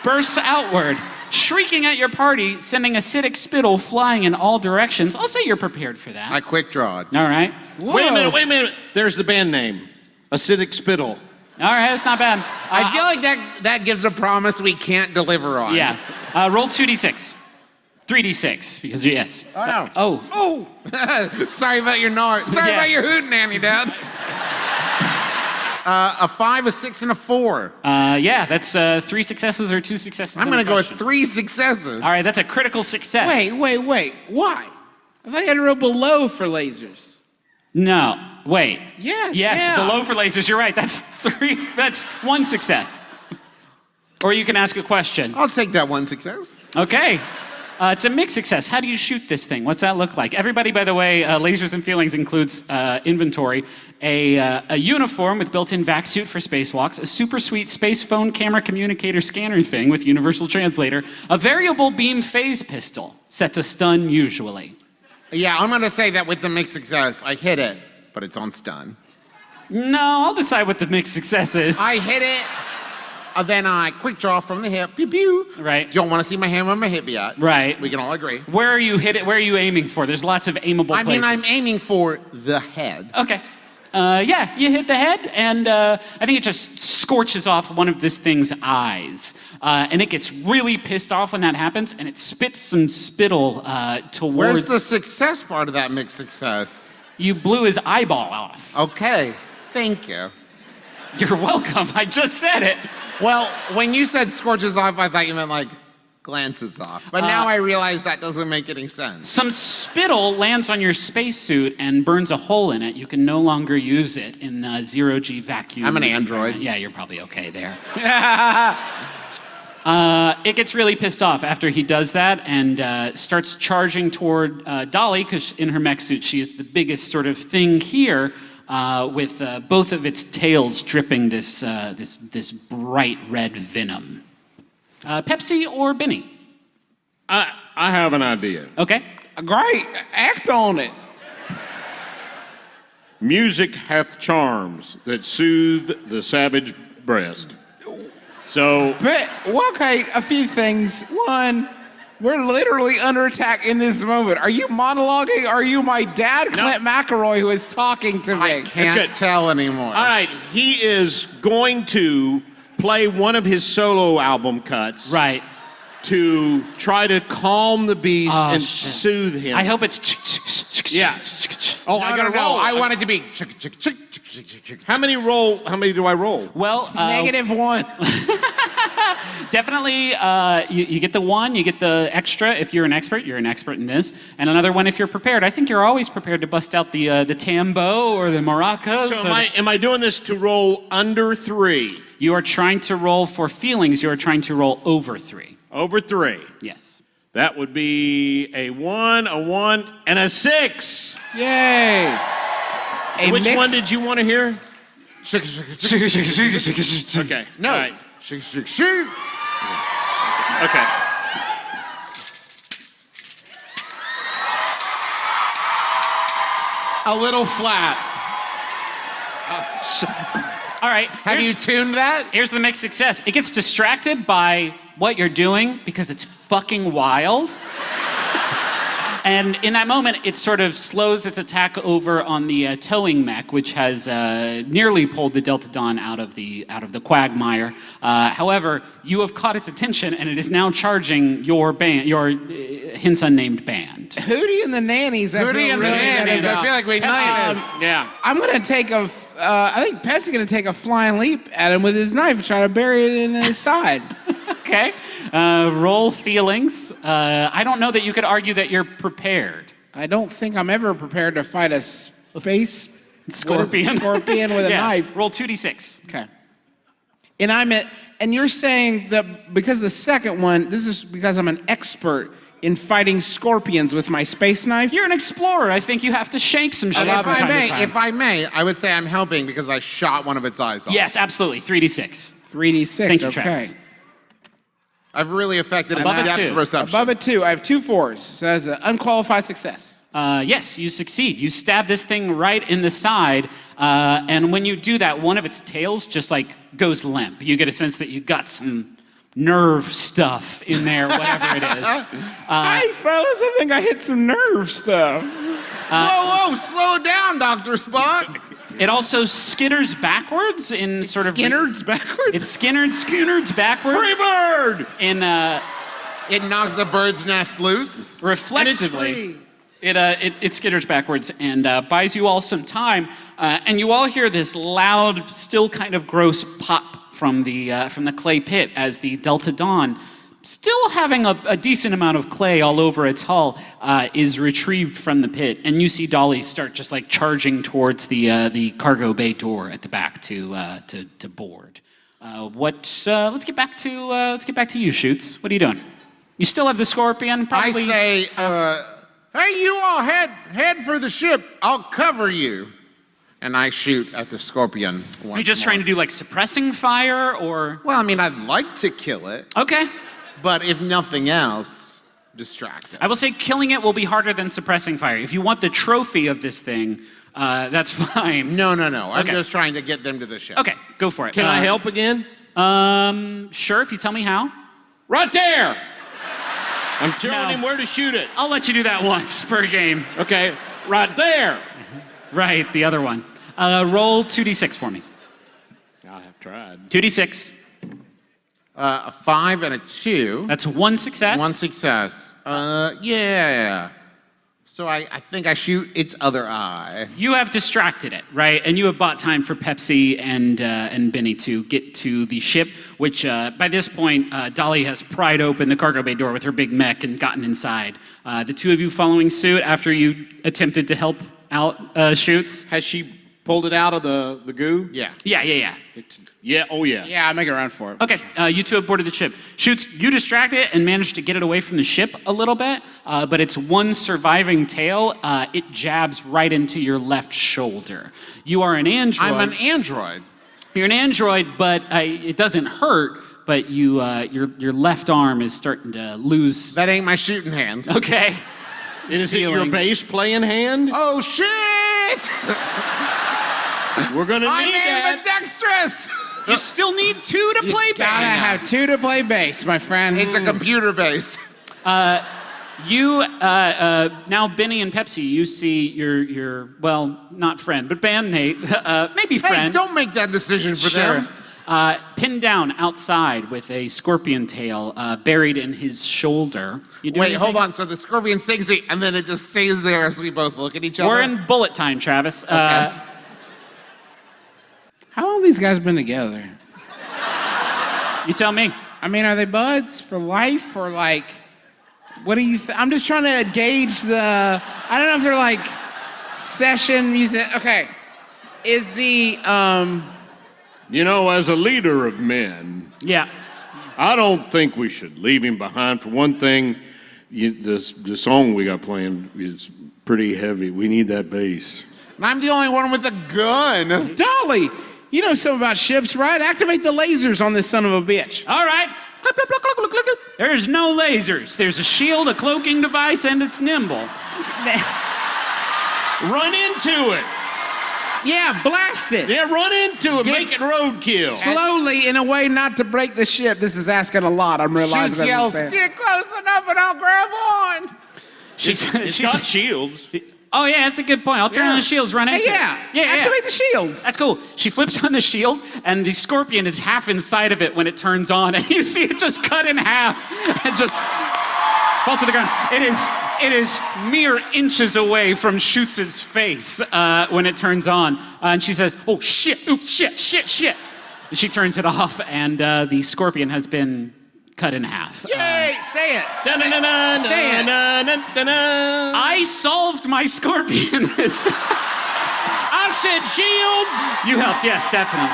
bursts outward, shrieking at your party, sending acidic spittle flying in all directions. I'll say you're prepared for that. I quick drawed. All right. Wait a minute. There's the band name. Acidic Spittle. All right, that's not bad. I feel like that gives a promise we can't deliver on. Yeah. Roll 2d6. 3d6, because yes. Oh, no. Oh. Sorry about your Sorry Yeah. about your hootenanny, Dad. A 5, a 6, and a 4. Yeah, that's 3 successes or 2 successes. I'm on gonna the go with question. 3 successes. All right, that's a critical success. Wait. Why? I thought you had to roll below for lasers. No. Wait. Yes. Yes, Yeah. below for lasers. You're right. That's 3. That's 1 success. Or you can ask a question. I'll take that 1 success. Okay. It's a mixed success. How do you shoot this thing? What's that look like? Everybody, by the way, Lasers and Feelings includes inventory, a uniform with built-in vac suit for spacewalks, a super sweet space phone camera communicator scanner thing with universal translator, a variable beam phase pistol set to stun usually. Yeah, I'm gonna say that with the mixed success, I hit it, but it's on stun. No, I'll decide what the mixed success is. I hit it, then I quick draw from the hip, pew pew. Right. Don't want to see my hand on my hip yet. Right. We can all agree. Where are you Where are you aiming for? There's lots of aimable I places. mean, I'm aiming for the head. Okay. Yeah, you hit the head, and I think it just scorches off one of this thing's eyes. And it gets really pissed off when that happens, and it spits some spittle towards... Where's the success part of that mixed success? You blew his eyeball off. Okay, thank you. You're welcome, I just said it. Well, when you said scorches off, I thought you meant like glances off. But now I realize that doesn't make any sense. Some spittle lands on your spacesuit and burns a hole in it. You can no longer use it in zero-G vacuum. I'm an android. Yeah, you're probably okay there. It gets really pissed off after he does that and starts charging toward Dolly, because in her mech suit, she is the biggest sort of thing here, with both of its tails dripping this bright red venom. Pepsi or Benny? I have an idea. Okay. Great. Act on it. Music hath charms that soothe the savage breast. So, But, well, okay, a few things. One, we're literally under attack in this moment. Are you monologuing? Or are you my dad, Clint McElroy, who is talking to me? I can't good. tell anymore. all right, he is going to play one of his solo album cuts Right. to try to calm the beast Oh, and shit. soothe him. I hope it's... Yeah. Oh, No, I gotta no, roll. I want it to be. How many do I roll? Well, -1. definitely, you get the 1, you get the extra if you're an expert in this, and another one if you're prepared. I think you're always prepared to bust out the tambo or the maracas. So am I doing this to roll under 3? You are trying to roll for feelings, you are trying to roll over 3. Over 3. Yes. That would be a 1, and a 6. Yay. Which one did you want to hear? Okay. No. All right. Shoot. Okay. A little flat. All right. Have you tuned that? Here's the mixed success. It gets distracted by what you're doing because it's fucking wild. And in that moment, it sort of slows its attack over on the towing mech, which has nearly pulled the Delta Dawn out of the quagmire. However, you have caught its attention, and it is now charging your band, your hence unnamed band. Hootie and the Nannies. Hootie and the Nannies. I feel like we nailed it. Yeah. I'm gonna take a. I think Pepsi's gonna take a flying leap at him with his knife and try to bury it in his side. Okay. Roll feelings. I don't know that you could argue that you're prepared. I don't think I'm ever prepared to fight a space Scorpion. Scorpion with a Yeah. knife. Roll 2d6. Okay. And you're saying that because the second one, this is because I'm an expert in fighting scorpions with my space knife? You're an explorer. I think you have to shank some shit And from time to time. if I may, I would say I'm helping because I shot one of its eyes off. Yes, absolutely. 3d6. 3d6, Thank you, okay. Travis. I've really affected its Above it, depth too. perception. Above it, 2. I have 2 4s, so that's an unqualified success. Yes, you succeed. You stab this thing right in the side, and when you do that, one of its tails just like goes limp. You get a sense that you got some nerve stuff in there, whatever it is. Hey, fellas, I think I hit some nerve stuff. Whoa, slow down, Dr. Spock. It also skitters backwards in sort of... Skinnards backwards? It's skittereds backwards. Free bird! In It knocks a bird's nest loose. reflexively. It skitters backwards and buys you all some time, and you all hear this loud, still kind of gross pop from the clay pit as the Delta Dawn, still having a decent amount of clay all over its hull, is retrieved from the pit, and you see Dolly start just like charging towards the cargo bay door at the back to board. Let's get back to you, Shoots. What are you doing? You still have the Scorpion, probably. I say, hey, you all head for the ship. I'll cover you. And I shoot at the Scorpion once Are you just more. trying to do like suppressing fire, or? Well, I mean, I'd like to kill it, Okay. but if nothing else, distract it. I will say killing it will be harder than suppressing fire. If you want the trophy of this thing, that's fine. No. I'm Okay. just trying to get them to the ship. Okay, go for it. Can I help again? Sure, if you tell me how. Right there! I'm telling No. him where to shoot it. I'll let you do that once per game. Okay, right there. Right, the other one. Roll 2d6 for me. I have tried. 2d6. A 5 and a 2. That's one success. One success. Yeah. So I think I shoot its other eye. You have distracted it, right? And you have bought time for Pepsi and Benny to get to the ship, which by this point, Dolly has pried open the cargo bay door with her big mech and gotten inside. The two of you following suit after you attempted to help out Shoots. Has she pulled it out of the goo? Yeah. Yeah. Oh yeah. Yeah, I make a run for it. Okay, you two have boarded the ship. Shoots, you distract it and manage to get it away from the ship a little bit, but its one surviving tail, it jabs right into your left shoulder. You are an android. I'm an android. You're an android, but it doesn't hurt, but your left arm is starting to lose. That ain't my shooting hand. Okay. Is it your Feeling. bass playing hand? Oh, shit! We're gonna I'm need that. ambidextrous! You still need two to play Gotta bass. have 2 to play bass, my friend. It's a computer base. You, now Benny and Pepsi, you see your well, not friend, but bandmate, maybe Hey, friend. don't make that decision for them. Pinned down outside with a scorpion tail buried in his shoulder. You do Wait, anything? hold on. So the scorpion stings me, and then it just stays there as we both look at each other? We're in bullet time, Travis. Okay. How long have these guys been together? You tell me. I mean, are they buds for life or like, what do you I'm just trying to gauge I don't know if they're like session music. Okay. Is the, You know, as a leader of men, Yeah. I don't think we should leave him behind. For one thing, the song we got playing is pretty heavy. We need that bass. And I'm the only one with a gun. Dolly, you know something about ships, right? Activate the lasers on this son of a bitch. All right. Clip, clip, clip, clip, clip, clip. There's no lasers. There's a shield, a cloaking device, and it's nimble. Run into it. Yeah, blast it. Yeah, run into it. Make it roadkill. Slowly, in a way not to break the ship. This is asking a lot, I'm realizing. Shoots as I'm yells, saying. get close enough and I'll grab on. It's got shields. Oh yeah, that's a good point. I'll turn on the shields, run into it. Activate the shields. That's cool. She flips on the shield, and the scorpion is half inside of it when it turns on, and you see it just cut in half and just fall to the ground. It is mere inches away from Schuttz's face when it turns on, and she says, "Oh shit! Oops! Shit!" And she turns it off, and the scorpion has been cut in half. Yay! Say it. Say it. I solved my scorpion. I said shields. You helped, yes, definitely.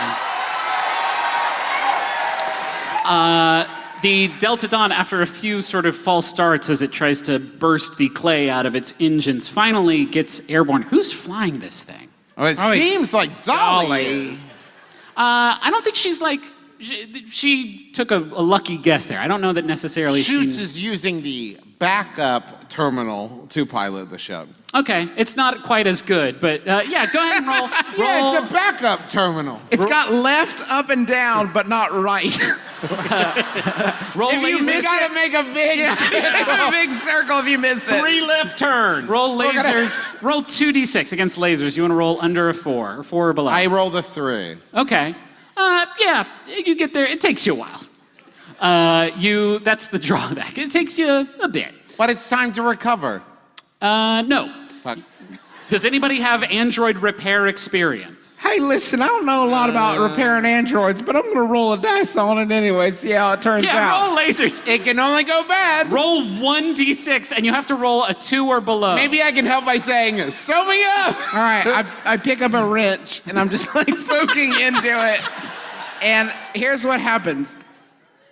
The Delta Dawn, after a few sort of false starts as it tries to burst the clay out of its engines, finally gets airborne. Who's flying this thing? Oh, it seems like Dolly is. I don't think she's like... She took a lucky guess there. I don't know that necessarily Schutz is using the backup terminal to pilot the ship. Okay, it's not quite as good, but yeah, go ahead and roll. Yeah, it's a backup terminal. It's got left, up, and down, but not right. Roll You lasers. gotta make a big a big circle if you miss it. 3 left turns. Roll lasers. Roll 2d6 against lasers. You want to roll under a 4 or 4 or below. I rolled a 3. Okay. Yeah, you get there. It takes you a while. That's the drawback. It takes you a bit. But it's time to recover. No. Fuck. Does anybody have Android repair experience? Hey, listen, I don't know a lot about repairing androids, but I'm gonna roll a dice on it anyway, see how it turns Yeah, out. roll lasers. It can only go bad. Roll 1d6, and you have to roll a 2 or below. Maybe I can help by saying, sew me up. All right, I pick up a wrench and I'm just like poking into it. And here's what happens.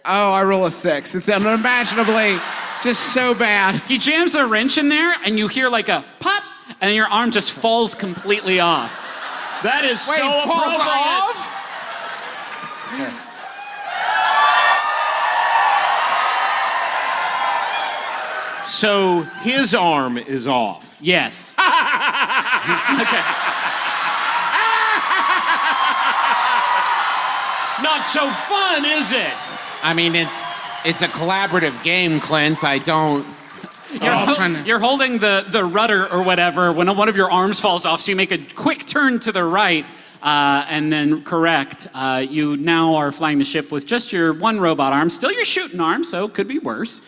Oh, I roll a 6. It's unimaginably just so bad. He jams a wrench in there, and you hear like a pop, and your arm just falls completely off. That is Wait, so falls appropriate. So his arm is off. Yes. Okay. Not so fun, is it? I mean, it's a collaborative game, Clint. I don't... You're holding the rudder or whatever when one of your arms falls off, so you make a quick turn to the right and then correct. You now are flying the ship with just your one robot arm, still your shooting arm, so it could be worse.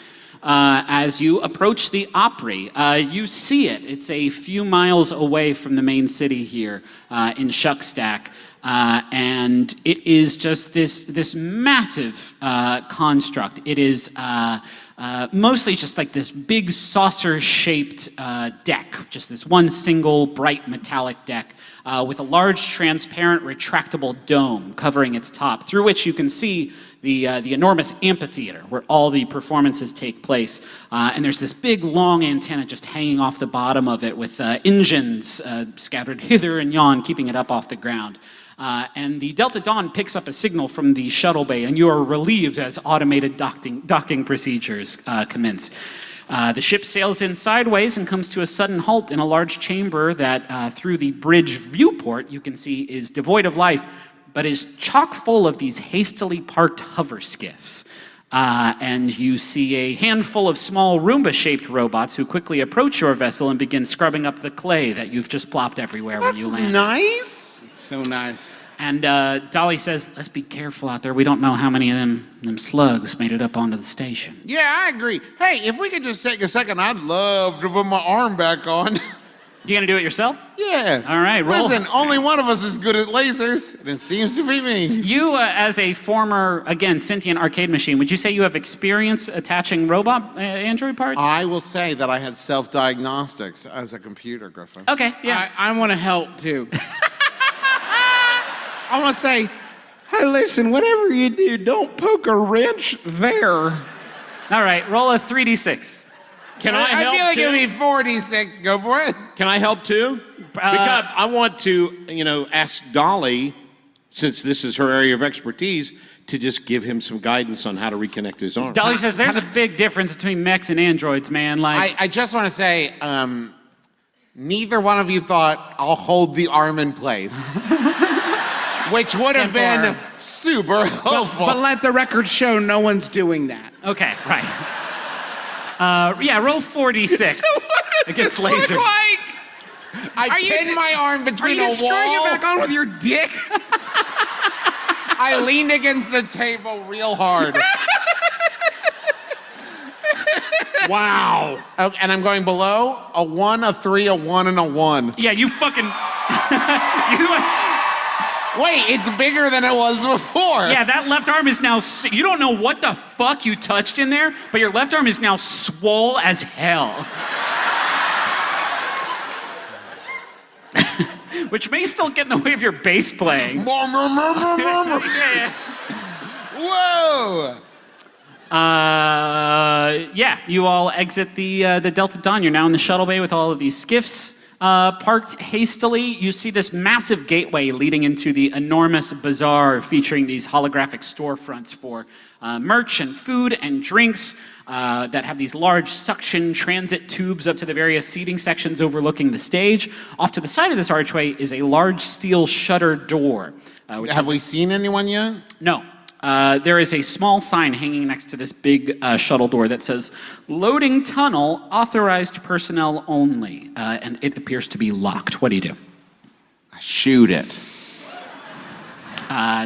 As you approach the Opry, you see it. It's a few miles away from the main city here in Shuckstack. And it is just this massive construct. It is mostly just like this big saucer-shaped deck, just this one single bright metallic deck with a large transparent retractable dome covering its top, through which you can see the enormous amphitheater where all the performances take place. And there's this big long antenna just hanging off the bottom of it with engines scattered hither and yon, keeping it up off the ground. And the Delta Dawn picks up a signal from the shuttle bay, and you are relieved as automated docking procedures commence. The ship sails in sideways and comes to a sudden halt in a large chamber that, through the bridge viewport, you can see is devoid of life, but is chock full of these hastily parked hover skiffs. And you see a handful of small Roomba-shaped robots who quickly approach your vessel and begin scrubbing up the clay that you've just plopped everywhere when you land. Nice. So nice. And Dolly says, let's be careful out there. We don't know how many of them slugs made it up onto the station. Yeah, I agree. Hey, if we could just take a second, I'd love to put my arm back on. You gonna do it yourself? Yeah. All right, roll. Listen, only one of us is good at lasers, and it seems to be me. You, as a former, again, sentient arcade machine, would you say you have experience attaching robot android parts? I will say that I had self-diagnostics as a computer, Griffin. Okay, yeah. I want to help too. I want to say, hey, listen, whatever you do, don't poke a wrench there. All right, roll a 3d6. Can I help I feel like too? it'd be 46. Go for it. Can I help too? Because I want to, ask Dolly, since this is her area of expertise, to just give him some guidance on how to reconnect his arm. Dolly says there's a big difference between mechs and androids, man. Like, I just want to say, neither one of you thought I'll hold the arm in place. Which would have been super helpful. But let the record show no one's doing that. okay, right. Yeah, roll 4d6. It gets Look lasers. like? I pinned my arm Are between you a screwing it wall. back on with your dick? I leaned against the table real hard. Wow. Oh, and I'm going below a 1, a 3, a 1, and a 1. Yeah, you fucking. Wait, it's bigger than it was before. Yeah, that left arm is now. You don't know what the fuck you touched in there, but your left arm is now swole as hell. Which may still get in the way of your bass playing. Yeah. Whoa! Yeah, you all exit the Delta Dawn. You're now in the shuttle bay with all of these skiffs parked hastily. You see this massive gateway leading into the enormous bazaar featuring these holographic storefronts for merch and food and drinks that have these large suction transit tubes up to the various seating sections overlooking the stage. Off to the side of this archway is a large steel shutter door. Have we seen anyone yet? No. There is a small sign hanging next to this big shuttle door that says, "Loading tunnel, authorized personnel only." And it appears to be locked. What do you do? Shoot it.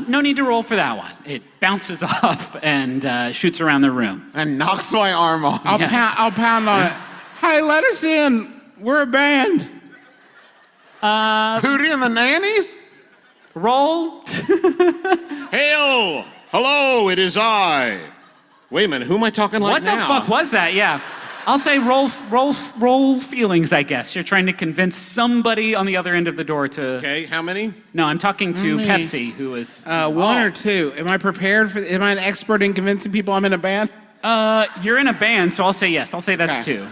No need to roll for that one. It bounces off and shoots around the room. And knocks my arm off. I'll pound on it. Hey, let us in. We're a band. Hootie and the Nannies? Roll. Hail! Hello, it is I. Wait a minute, who am I talking like What now? the fuck was that? Yeah. I'll say roll feelings, I guess. You're trying to convince somebody on the other end of the door to... Okay, how many? No, I'm talking to Me. Pepsi, who is... One or two. Am I prepared for? Am I an expert in convincing people I'm in a band? You're in a band, so I'll say yes. I'll say that's Okay. 2.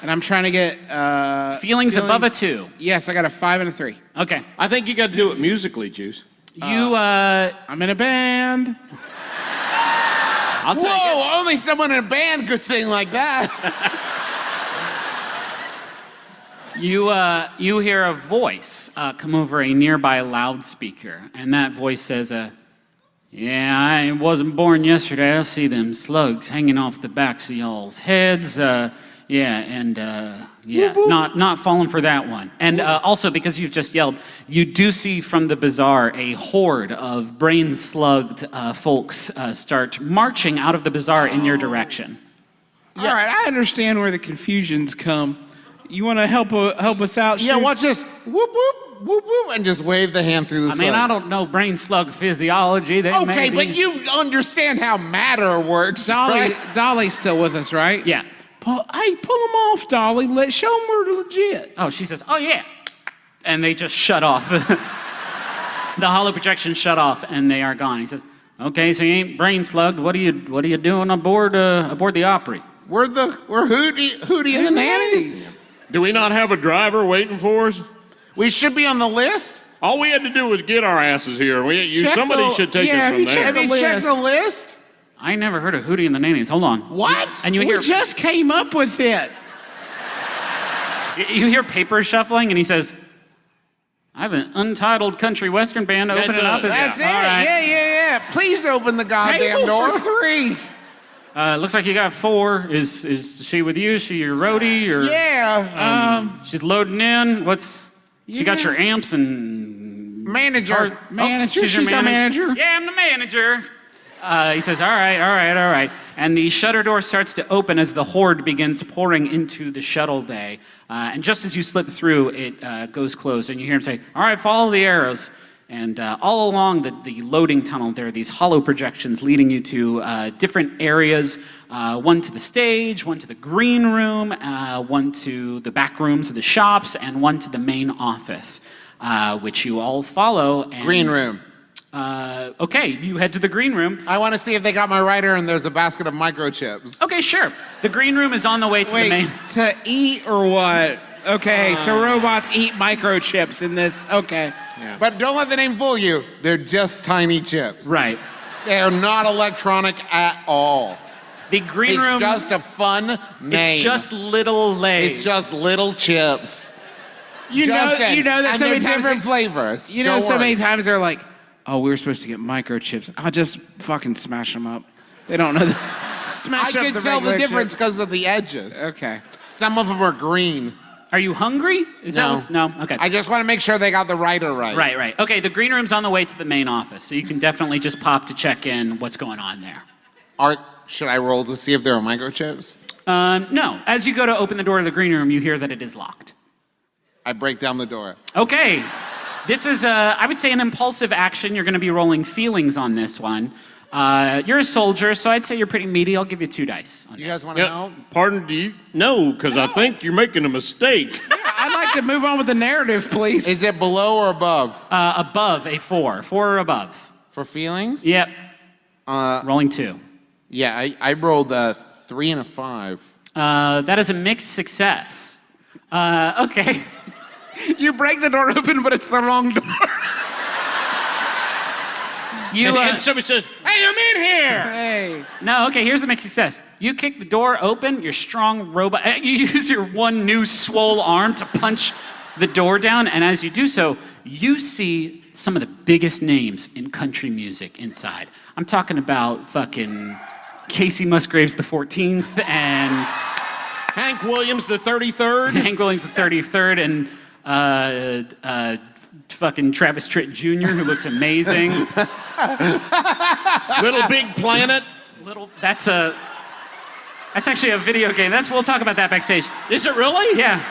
And I'm trying to get Feelings above a 2. Yes, I got a 5 and a 3. Okay. I think you got to do it musically, Juice. I'm in a band. I'll take it. Whoa, only someone in a band could sing like that. You hear a voice come over a nearby loudspeaker, and that voice says, "Yeah, I wasn't born yesterday. I see them slugs hanging off the backs of y'all's heads. Not falling for that one." And also, because you've just yelled, you do see from the bazaar a horde of brain-slugged folks start marching out of the bazaar in your direction. All right, I understand where the confusions come. You want to help us out? Yeah, Shoot? watch this. Whoop, whoop, whoop, whoop, and just wave the hand through the I mean, I don't know brain slug physiology. They may Okay, be- but you understand how matter works, right? Dolly's still with us, right? Yeah. Pull them off, Dolly. Show them we're legit. Oh, she says, "Oh yeah," and they just shut off. The hollow projection shut off, and they are gone. He says, "Okay, so you ain't brain slugged. What are you doing aboard the Opry?" We're Hootie and the Nannies. Do we not have a driver waiting for us? We should be on the list. All we had to do was get our asses here. Somebody should take us from there. Have you checked the list? I never heard of Hootie and the Nannies. Hold on. What? And you We hear just came up with it. you hear papers shuffling, and he says, "I have an untitled country western band That's opening up." it. That's it. All right. Yeah. Please open the goddamn Table door. for 3. Looks like you got 4. Is she with you? Is she your roadie? Or Yeah. she's loading in. She got Yeah. your amps and Manager. Manager. she's your She's our manager. Yeah, I'm the manager. He says, all right. And the shutter door starts to open as the horde begins pouring into the shuttle bay. And just as you slip through, it goes closed. And you hear him say, "All right, follow the arrows." And all along the loading tunnel, there are these hollow projections leading you to different areas. One to the stage, one to the green room, one to the back rooms of the shops, and one to the main office, which you all follow. And, Green room. Okay, you head to the green room. I want to see if they got my writer and there's a basket of microchips. Okay, sure. The green room is on the way to the Wait, main. to eat or what? Okay, so robots eat microchips in this. Okay. But don't let the name fool you. They're just tiny chips. Right. They're not electronic at all. The green It's room. just a fun name. It's just little Lays. It's just little chips. You know that and so they're many times different flavors. You know, Don't so worry. many times they're like, "Oh, we were supposed to get microchips." I'll just fucking smash them up. They don't know. Smash I up can the tell the regular difference chips. because of the edges. Okay. Some of them are green. Are you hungry? No? Okay. I just want to make sure they got the writer right. Right. Okay, the green room's on the way to the main office, so you can definitely just pop to check in what's going on there. Should I roll to see if there are microchips? No. As you go to open the door to the green room, you hear that it is locked. I break down the door. Okay. This is, I would say, an impulsive action. You're going to be rolling feelings on this one. You're a soldier, so I'd say you're pretty meaty. I'll give you 2 dice on You this. guys want to help? Pardon, do you? No, because I think you're making a mistake. I'd like to move on with the narrative, please. Is it below or above? Above a 4. 4 or above. For feelings? Yep. Rolling 2. Yeah, I rolled a 3 and a 5. That is a mixed success. Okay. You break the door open, but it's the wrong door. And somebody says, "Hey, I'm in here." Hey. No, okay, here's the mixed success. You kick the door open, your strong robot, you use your one new swole arm to punch the door down, and as you do so, you see some of the biggest names in country music inside. I'm talking about fucking Casey Musgraves the 14th and Hank Williams, the 33rd. Hank Williams the 33rd and fucking Travis Tritt Jr., who looks amazing. Little Big Planet. That's actually a video game. We'll talk about that backstage. Is it really? Yeah.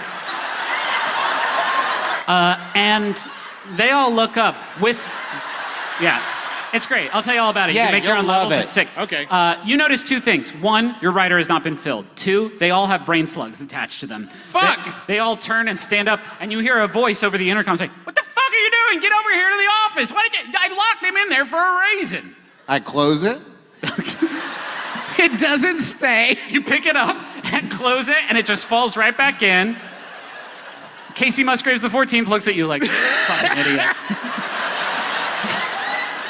And they all look up with, yeah, it's great. I'll tell you all about it. Yeah, you can make your you'll own love levels. it. It's sick. Okay. You notice 2 things. 1, your writer has not been filled. 2, they all have brain slugs attached to them. Fuck! They all turn and stand up, and you hear a voice over the intercom say, "What the fuck are you doing? Get over here to the office. I locked him in there for a reason." I close it. It doesn't stay. You pick it up and close it, and it just falls right back in. Casey Musgraves the 14th looks at you like, fucking idiot.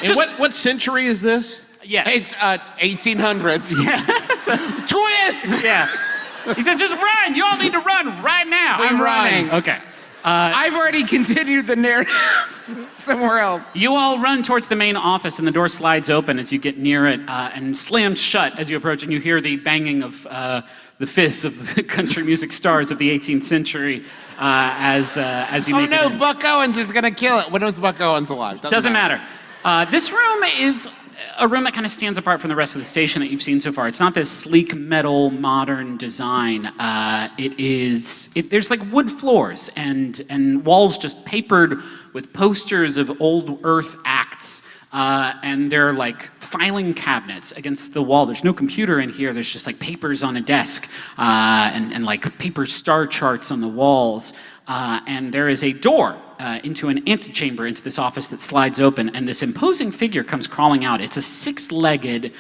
And what century is this? Yes. It's 1800s. Yeah. Twist! Yeah. He said, just run. You all need to run right now. I'm running. Okay. I've already continued the narrative somewhere else. You all run towards the main office, and the door slides open as you get near it, and slams shut as you approach, and you hear the banging of the fists of the country music stars of the 18th century as you Oh make it no, in. Buck Owens is gonna kill it. When was Buck Owens alive? Doesn't matter. This room is a room that kind of stands apart from the rest of the station that you've seen so far. It's not this sleek metal modern design. There's like wood floors and walls just papered with posters of old Earth acts. And they're like filing cabinets against the wall. There's no computer in here. There's just like papers on a desk and like paper star charts on the walls. And there is a door into an antechamber into this office that slides open, and this imposing figure comes crawling out. It's a 6-legged,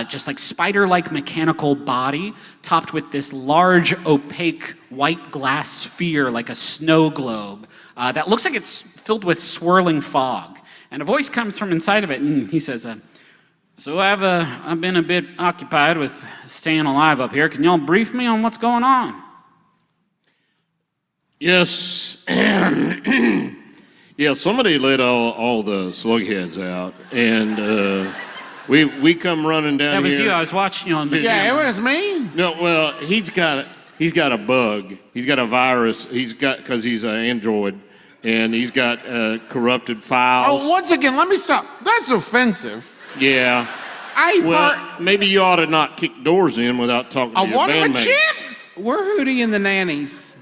just like spider-like mechanical body, topped with this large, opaque, white glass sphere like a snow globe that looks like it's filled with swirling fog. And a voice comes from inside of it, and he says, so I've been a bit occupied with staying alive up here. Can y'all brief me on what's going on? Yes. Yeah, somebody let all the slugheads out, and we come running down That was here. you. I was watching you on the Yeah, it was me. No, well, he's got a bug. He's got a virus. Because he's an android, and he's got corrupted files. Oh, once again, let me stop. That's offensive. Yeah. Well, maybe you ought to not kick doors in without talking to I your want my bandmates. chips. We're Hootie and the Nannies,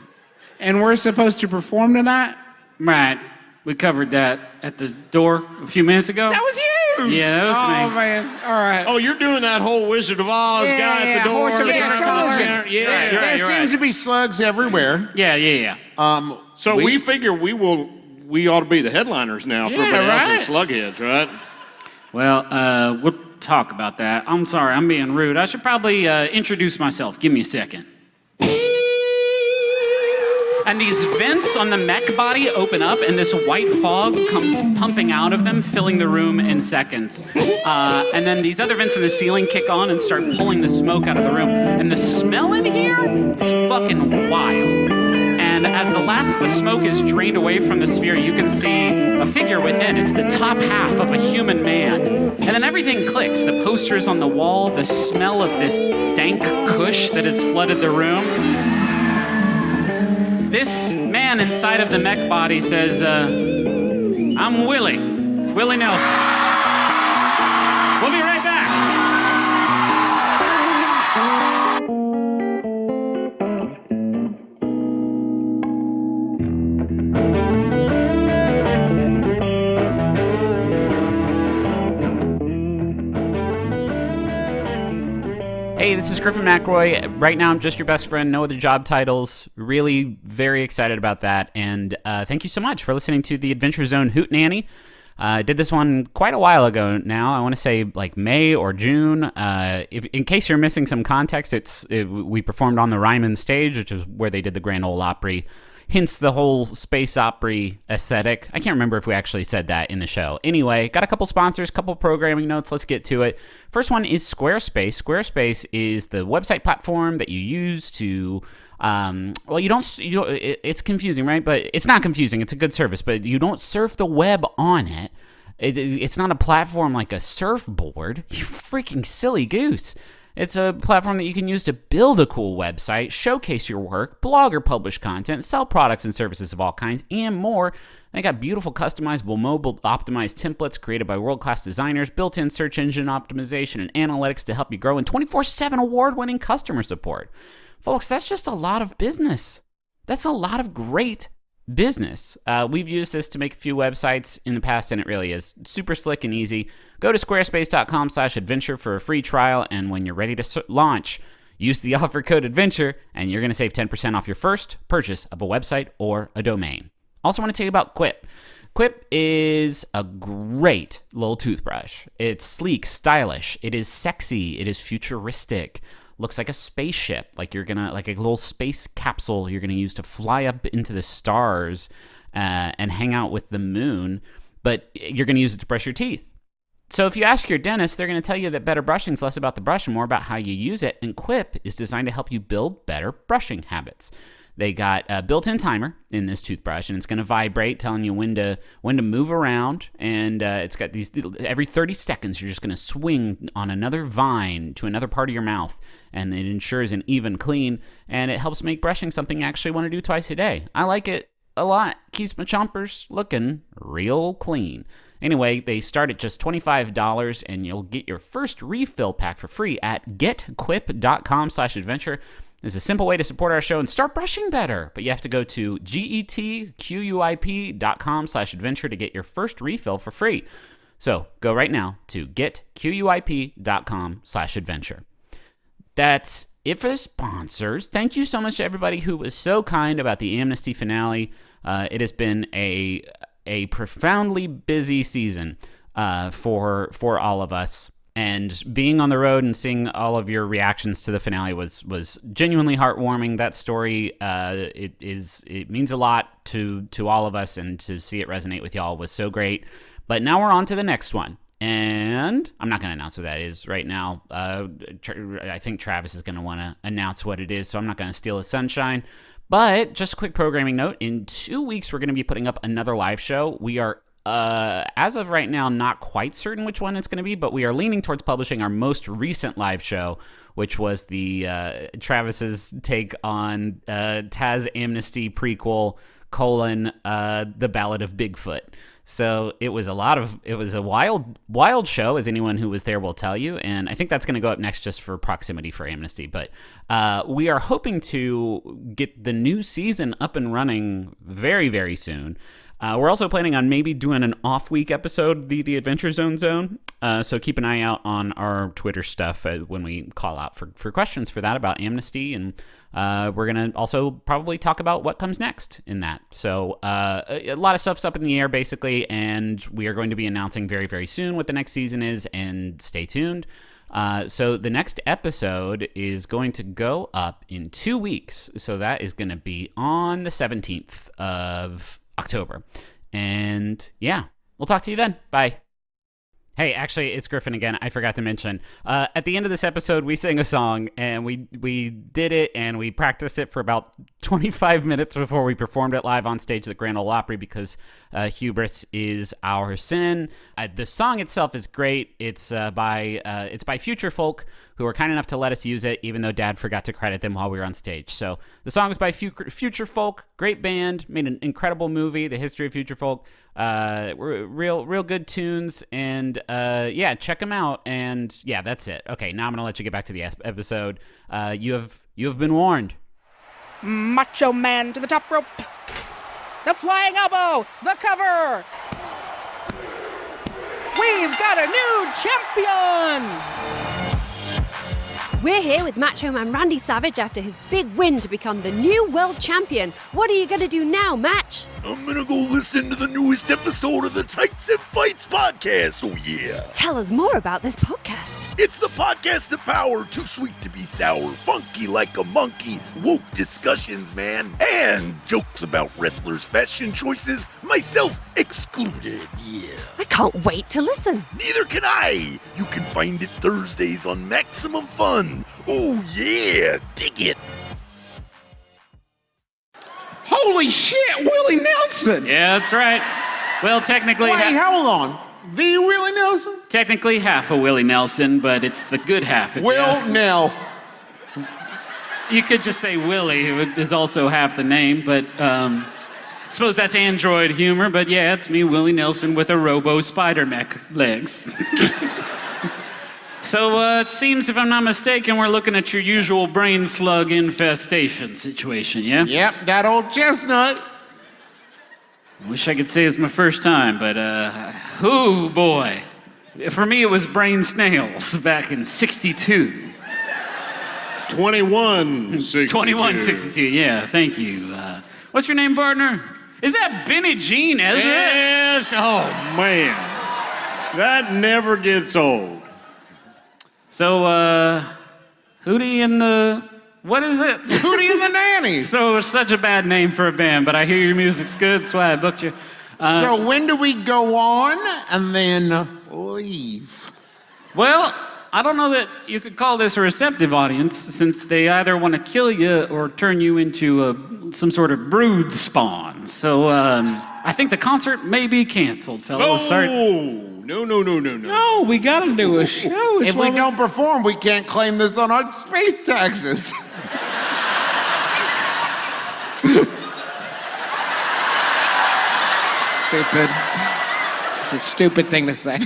and we're supposed to perform tonight. Right. We covered that at the door a few minutes ago. That was you. Yeah, that was Oh me. man. All right. Oh, you're doing that whole Wizard of Oz Yeah, guy at yeah, the door. horse and the buggy person show. that's there. Yeah. You're right, There you're seems right. to be slugs everywhere. Yeah. So we figure we ought to be the headliners now for Yeah, everybody right. else's slugheads, right? Well, we'll talk about that. I'm sorry, I'm being rude. I should probably introduce myself. Give me a second. And these vents on the mech body open up, and this white fog comes pumping out of them, filling the room in seconds. And then these other vents in the ceiling kick on and start pulling the smoke out of the room. And the smell in here is fucking wild. And as the last of the smoke is drained away from the sphere, you can see a figure within. It's the top half of a human man. And then everything clicks. The posters on the wall, the smell of this dank kush that has flooded the room. This man inside of the mech body says, I'm Willie Nelson. We'll be right back. Hey, this is Griffin McElroy. Right now, I'm just your best friend. No other job titles. Really very excited about that. And thank you so much for listening to the Adventure Zone Hootenanny. I did this one quite a while ago now. I want to say like May or June. In case you're missing some context, we performed on the Ryman stage, which is where they did the Grand Ole Opry. Hence the whole Space Opry aesthetic. I can't remember if we actually said that in the show. Anyway, got a couple sponsors, couple programming notes. Let's get to it. First one is Squarespace. Squarespace is the website platform that you use to, it's confusing, right? But it's not confusing. It's a good service, but you don't surf the web on it. It's not a platform like a surfboard. You freaking silly goose. It's a platform that you can use to build a cool website, showcase your work, blog or publish content, sell products and services of all kinds, and more. They got beautiful, customizable, mobile-optimized templates created by world-class designers, built-in search engine optimization and analytics to help you grow, and 24/7 award-winning customer support. Folks, that's just a lot of business. That's a lot of great business. We've used this to make a few websites in the past, and it really is super slick and easy. Go to squarespace.com/adventure for a free trial, and when you're ready to launch, use the offer code ADVENTURE, and you're going to save 10% off your first purchase of a website or a domain. Also want to tell you about Quip. Quip is a great little toothbrush. It's sleek, stylish, it is sexy, it is futuristic. Looks like a spaceship, like a little space capsule you're gonna use to fly up into the stars and hang out with the moon, but you're gonna use it to brush your teeth. So if you ask your dentist, they're gonna tell you that better brushing is less about the brush and more about how you use it, and Quip is designed to help you build better brushing habits. They got a built-in timer in this toothbrush, and it's going to vibrate, telling you when to move around. And it's got these every 30 seconds, you're just going to swing on another vine to another part of your mouth, and it ensures an even clean. And it helps make brushing something you actually want to do twice a day. I like it a lot. Keeps my chompers looking real clean. Anyway, they start at just $25, and you'll get your first refill pack for free at getquip.com/adventure. It's a simple way to support our show and start brushing better, but you have to go to getquip.com/adventure to get your first refill for free. So go right now to getquip.com/adventure. That's it for the sponsors. Thank you so much to everybody who was so kind about the Amnesty finale. It has been a profoundly busy season for all of us. And being on the road and seeing all of your reactions to the finale was genuinely heartwarming. That story, it means a lot to all of us, and to see it resonate with y'all was so great. But now we're on to the next one. And I'm not going to announce what that is right now. I think Travis is going to want to announce what it is, so I'm not going to steal his sunshine. But just a quick programming note. In 2 weeks, we're going to be putting up another live show. We are as of right now, not quite certain which one it's going to be, but we are leaning towards publishing our most recent live show, which was the Travis's take on Taz Amnesty prequel : The Ballad of Bigfoot. So it was a wild show, as anyone who was there will tell you, and I think that's going to go up next just for proximity for Amnesty. But we are hoping to get the new season up and running very, very soon. We're also planning on maybe doing an off-week episode, the Adventure Zone. So keep an eye out on our Twitter stuff when we call out for questions for that about Amnesty. And we're going to also probably talk about what comes next in that. So a lot of stuff's up in the air, basically, and we are going to be announcing very, very soon what the next season is, and stay tuned. So the next episode is going to go up in 2 weeks. So that is going to be on the 17th of October. And yeah, we'll talk to you then. Bye. Hey, actually, it's Griffin again. I forgot to mention. At the end of this episode, we sang a song, and we did it, and we practiced it for about 25 minutes before we performed it live on stage at the Grand Ole Opry because hubris is our sin. The song itself is great. It's by Future Folk, who were kind enough to let us use it, even though Dad forgot to credit them while we were on stage. So the song is by Future Folk, great band, made an incredible movie, The History of Future Folk. Real good tunes, and yeah, check them out. And yeah, that's it. Okay, now I'm gonna let you get back to the episode. You have been warned. Macho Man to the top rope. The flying elbow. The cover. We've got a new champion. We're here with Macho Man Randy Savage after his big win to become the new world champion. What are you going to do now, Match? I'm gonna go listen to the newest episode of the Tights and Fights podcast, oh yeah. Tell us more about this podcast. It's the podcast of power, too sweet to be sour, funky like a monkey, woke discussions, man, and jokes about wrestlers' fashion choices, myself excluded, yeah. I can't wait to listen. Neither can I. You can find it Thursdays on Maximum Fun. Oh yeah, dig it. Holy shit, Willie Nelson! Yeah, that's right. Well, technically, Wait, hold on. The Willie Nelson? technically half a Willie Nelson, but it's the good half. If you ask me. Nell. You could just say Willie, it is also half the name, but suppose that's android humor, but yeah, it's me, Willie Nelson, with a robo spider mech legs. So it seems, if I'm not mistaken, we're looking at your usual brain slug infestation situation, yeah? Yep, that old chestnut. Wish I could say it's my first time, but oh boy. For me, it was brain snails back in 62. 2162. 2162, yeah, thank you. What's your name, partner? Is that Benny Jean Ezra? Yes, oh man. That never gets old. So, Hootie and the... What is it? Hootie and the Nannies. So, it's such a bad name for a band, but I hear your music's good, that's why I booked you. So when do we go on and then leave? Well, I don't know that you could call this a receptive audience, since they either want to kill you or turn you into some sort of brood spawn. So, I think the concert may be canceled, fellas. Sorry. No. No, we gotta do a show. It's If we don't perform, we can't claim this on our space taxes. stupid. It's a stupid thing to say.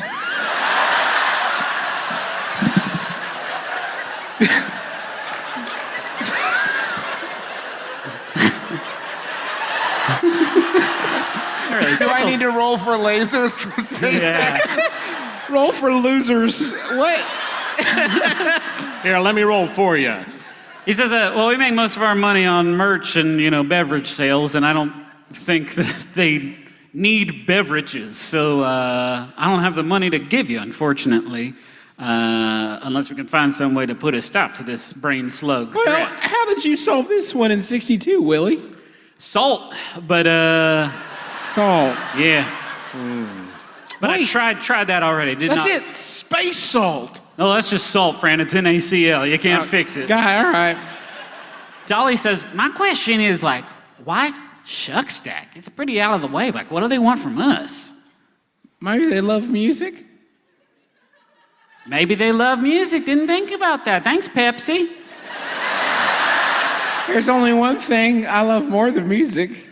Do I need to roll for lasers for space taxes? Roll for losers. What? Here, let me roll for you. He says, well, we make most of our money on merch and, beverage sales, and I don't think that they need beverages, so I don't have the money to give you, unfortunately, unless we can find some way to put a stop to this brain slug Well, threat. how did you solve this one in 62, Willie? Salt, but, Salt. yeah. But I Wait. tried that already. That's it. Space salt. No, that's just salt, friend. It's NaCl. You can't fix it. Guy, all right. Dolly says, my question is, why Shuck Stack? It's pretty out of the way. What do they want from us? Maybe they love music. Maybe they love music. Didn't think about that. Thanks, Pepsi. There's only one thing I love more than music.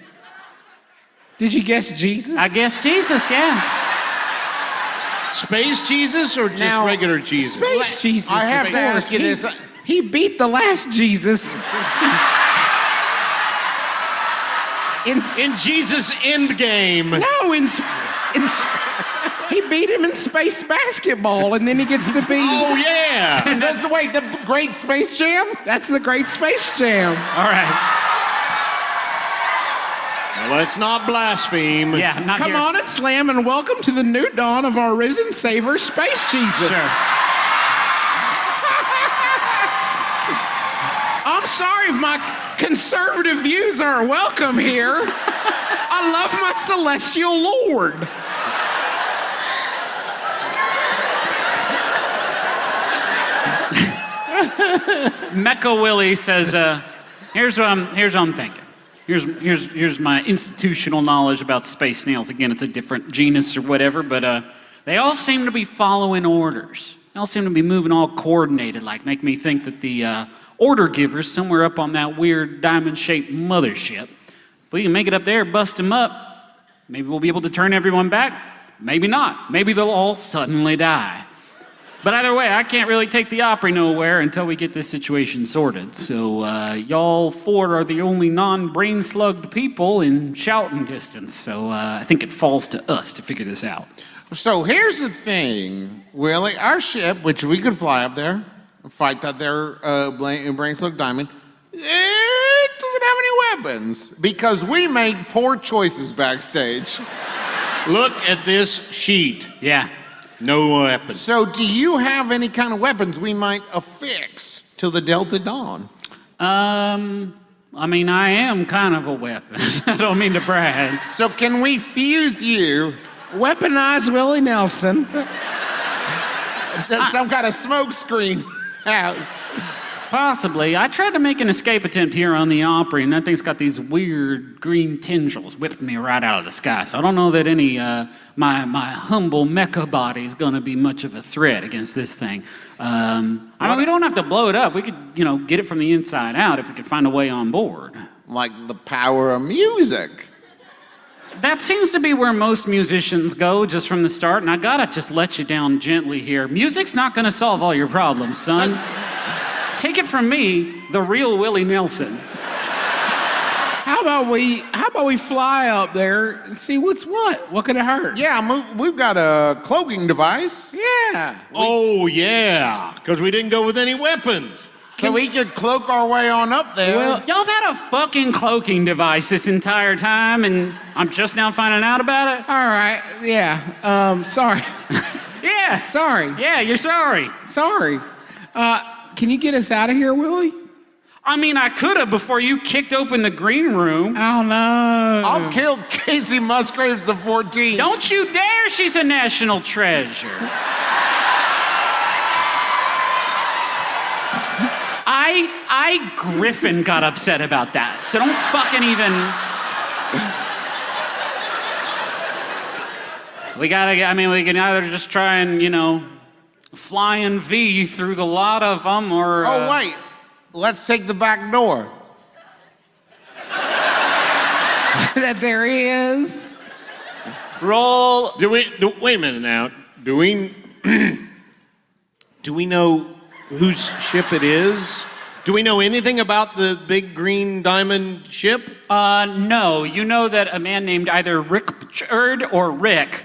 Did you guess Jesus? I guess Jesus, yeah. Space Jesus or just Now, regular Jesus? Space Jesus. I have of to course. ask you this. He beat the last Jesus. In Jesus' Endgame. No, he beat him in space basketball, and then he gets to be. Oh, yeah. And that's the Great Space Jam? That's the Great Space Jam. All right. Well, let's not blaspheme. Yeah, not Come here. on and slam, and welcome to the new dawn of our risen Savior, Space Jesus. Sure. I'm sorry if my conservative views aren't welcome here. I love my celestial Lord. Mecha Willie says, Here's what I'm thinking. Here's my institutional knowledge about space snails. Again, it's a different genus or whatever, but they all seem to be following orders. They all seem to be moving all coordinated, like make me think that the order giver's somewhere up on that weird diamond-shaped mothership. If we can make it up there, bust them up, maybe we'll be able to turn everyone back. Maybe not. Maybe they'll all suddenly die. But either way, I can't really take the Opry nowhere until we get this situation sorted. So y'all four are the only non-brain slugged people in shouting distance. So I think it falls to us to figure this out. So here's the thing, Willie. Our ship, which we could fly up there and fight that there brain slug diamond, it doesn't have any weapons because we made poor choices backstage. Look at this sheet. Yeah. No weapons. So do you have any kind of weapons we might affix to the Delta Dawn? I mean, I am kind of a weapon. I don't mean to brag. So can we fuse you? Weaponize Willie Nelson. Some kind of smoke screen house. Possibly. I tried to make an escape attempt here on the Opry, and that thing's got these weird green tendrils whipping me right out of the sky. So I don't know that any my humble mecha body is going to be much of a threat against this thing. I mean, we don't have to blow it up. We could, get it from the inside out if we could find a way on board. Like the power of music. That seems to be where most musicians go just from the start, and I gotta just let you down gently here. Music's not going to solve all your problems, son. Take it from me, the real Willie Nelson. How about we fly up there and see what's what? What could it hurt? Yeah, we've got a cloaking device. Yeah. Oh, yeah, because we didn't go with any weapons. So we could cloak our way on up there. Well, Y'all have had a fucking cloaking device this entire time, and I'm just now finding out about it? All right. Yeah. Sorry. Yeah. Sorry. Yeah, you're sorry. Sorry. Can you get us out of here, Willie? I mean, I could have before you kicked open the green room. Oh, no. I'll kill Casey Musgraves the 14th. Don't you dare, she's a national treasure. I Griffin got upset about that, so don't fucking even... we can either just try and, flying V through the lot of them, or... Oh, wait. Let's take the back door. That there he is. Roll... Wait a minute now. Do we know whose ship it is? Do we know anything about the big green diamond ship? No. You know that a man named either Richard or Rick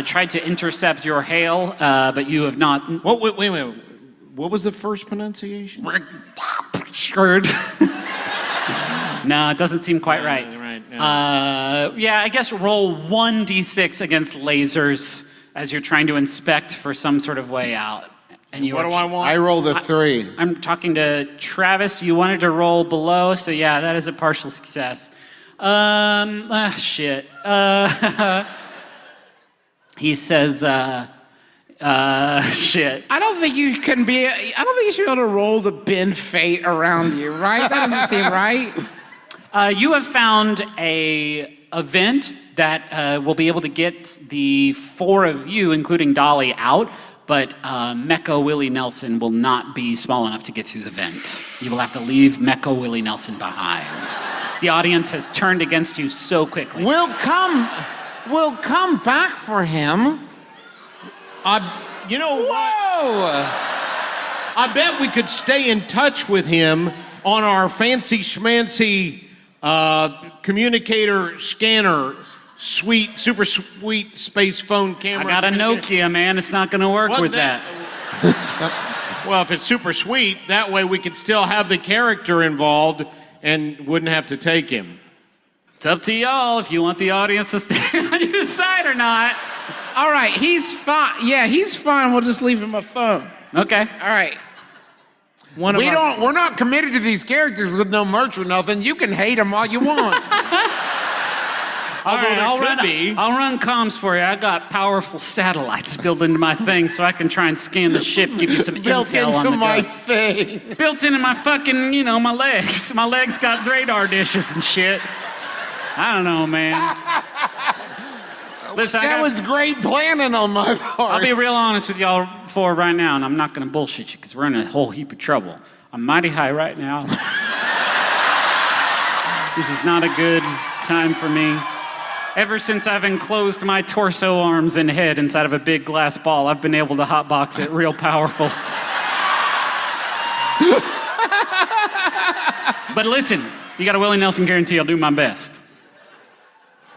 tried to intercept your hail, but you have not... Wait a minute. What was the first pronunciation? Richard. No, it doesn't seem quite right. Right. No. Yeah, I guess roll 1d6 against lasers as you're trying to inspect for some sort of way out. And What do I want? I rolled a 3. I'm talking to Travis. You wanted to roll below, so yeah, that is a partial success. Shit. He says, shit. I don't think you should be able to roll to bend fate around you, right? That doesn't seem right. You have found a event that will be able to get the 4 of you, including Dolly, out, but Mecha Willie Nelson will not be small enough to get through the vent. You will have to leave Mecha Willie Nelson behind. The audience has turned against you so quickly. We'll come back for him. You know what? Whoa! I bet we could stay in touch with him on our fancy schmancy communicator scanner, super sweet space phone camera. I got a Nokia, man. It's not going to work with that. Well, if it's super sweet, that way we could still have the character involved and wouldn't have to take him. It's up to y'all if you want the audience to stay on your side or not. All right, he's fine. Yeah, he's fine. We'll just leave him a phone. Okay. All right. We're not committed to these characters with no merch or nothing. You can hate them all you want. Although there I'll could be. I'll run comms for you. I got powerful satellites built into my thing so I can try and scan the ship, give you some Built intel on into the my go. thing. Built into my fucking, my legs. My legs got radar dishes and shit. I don't know, man. Listen, That was great planning on my part. I'll be real honest with y'all for right now, and I'm not gonna bullshit you because we're in a whole heap of trouble. I'm mighty high right now. This is not a good time for me. Ever since I've enclosed my torso, arms, and head inside of a big glass ball, I've been able to hotbox it real powerful. But listen, you got a Willie Nelson guarantee I'll do my best.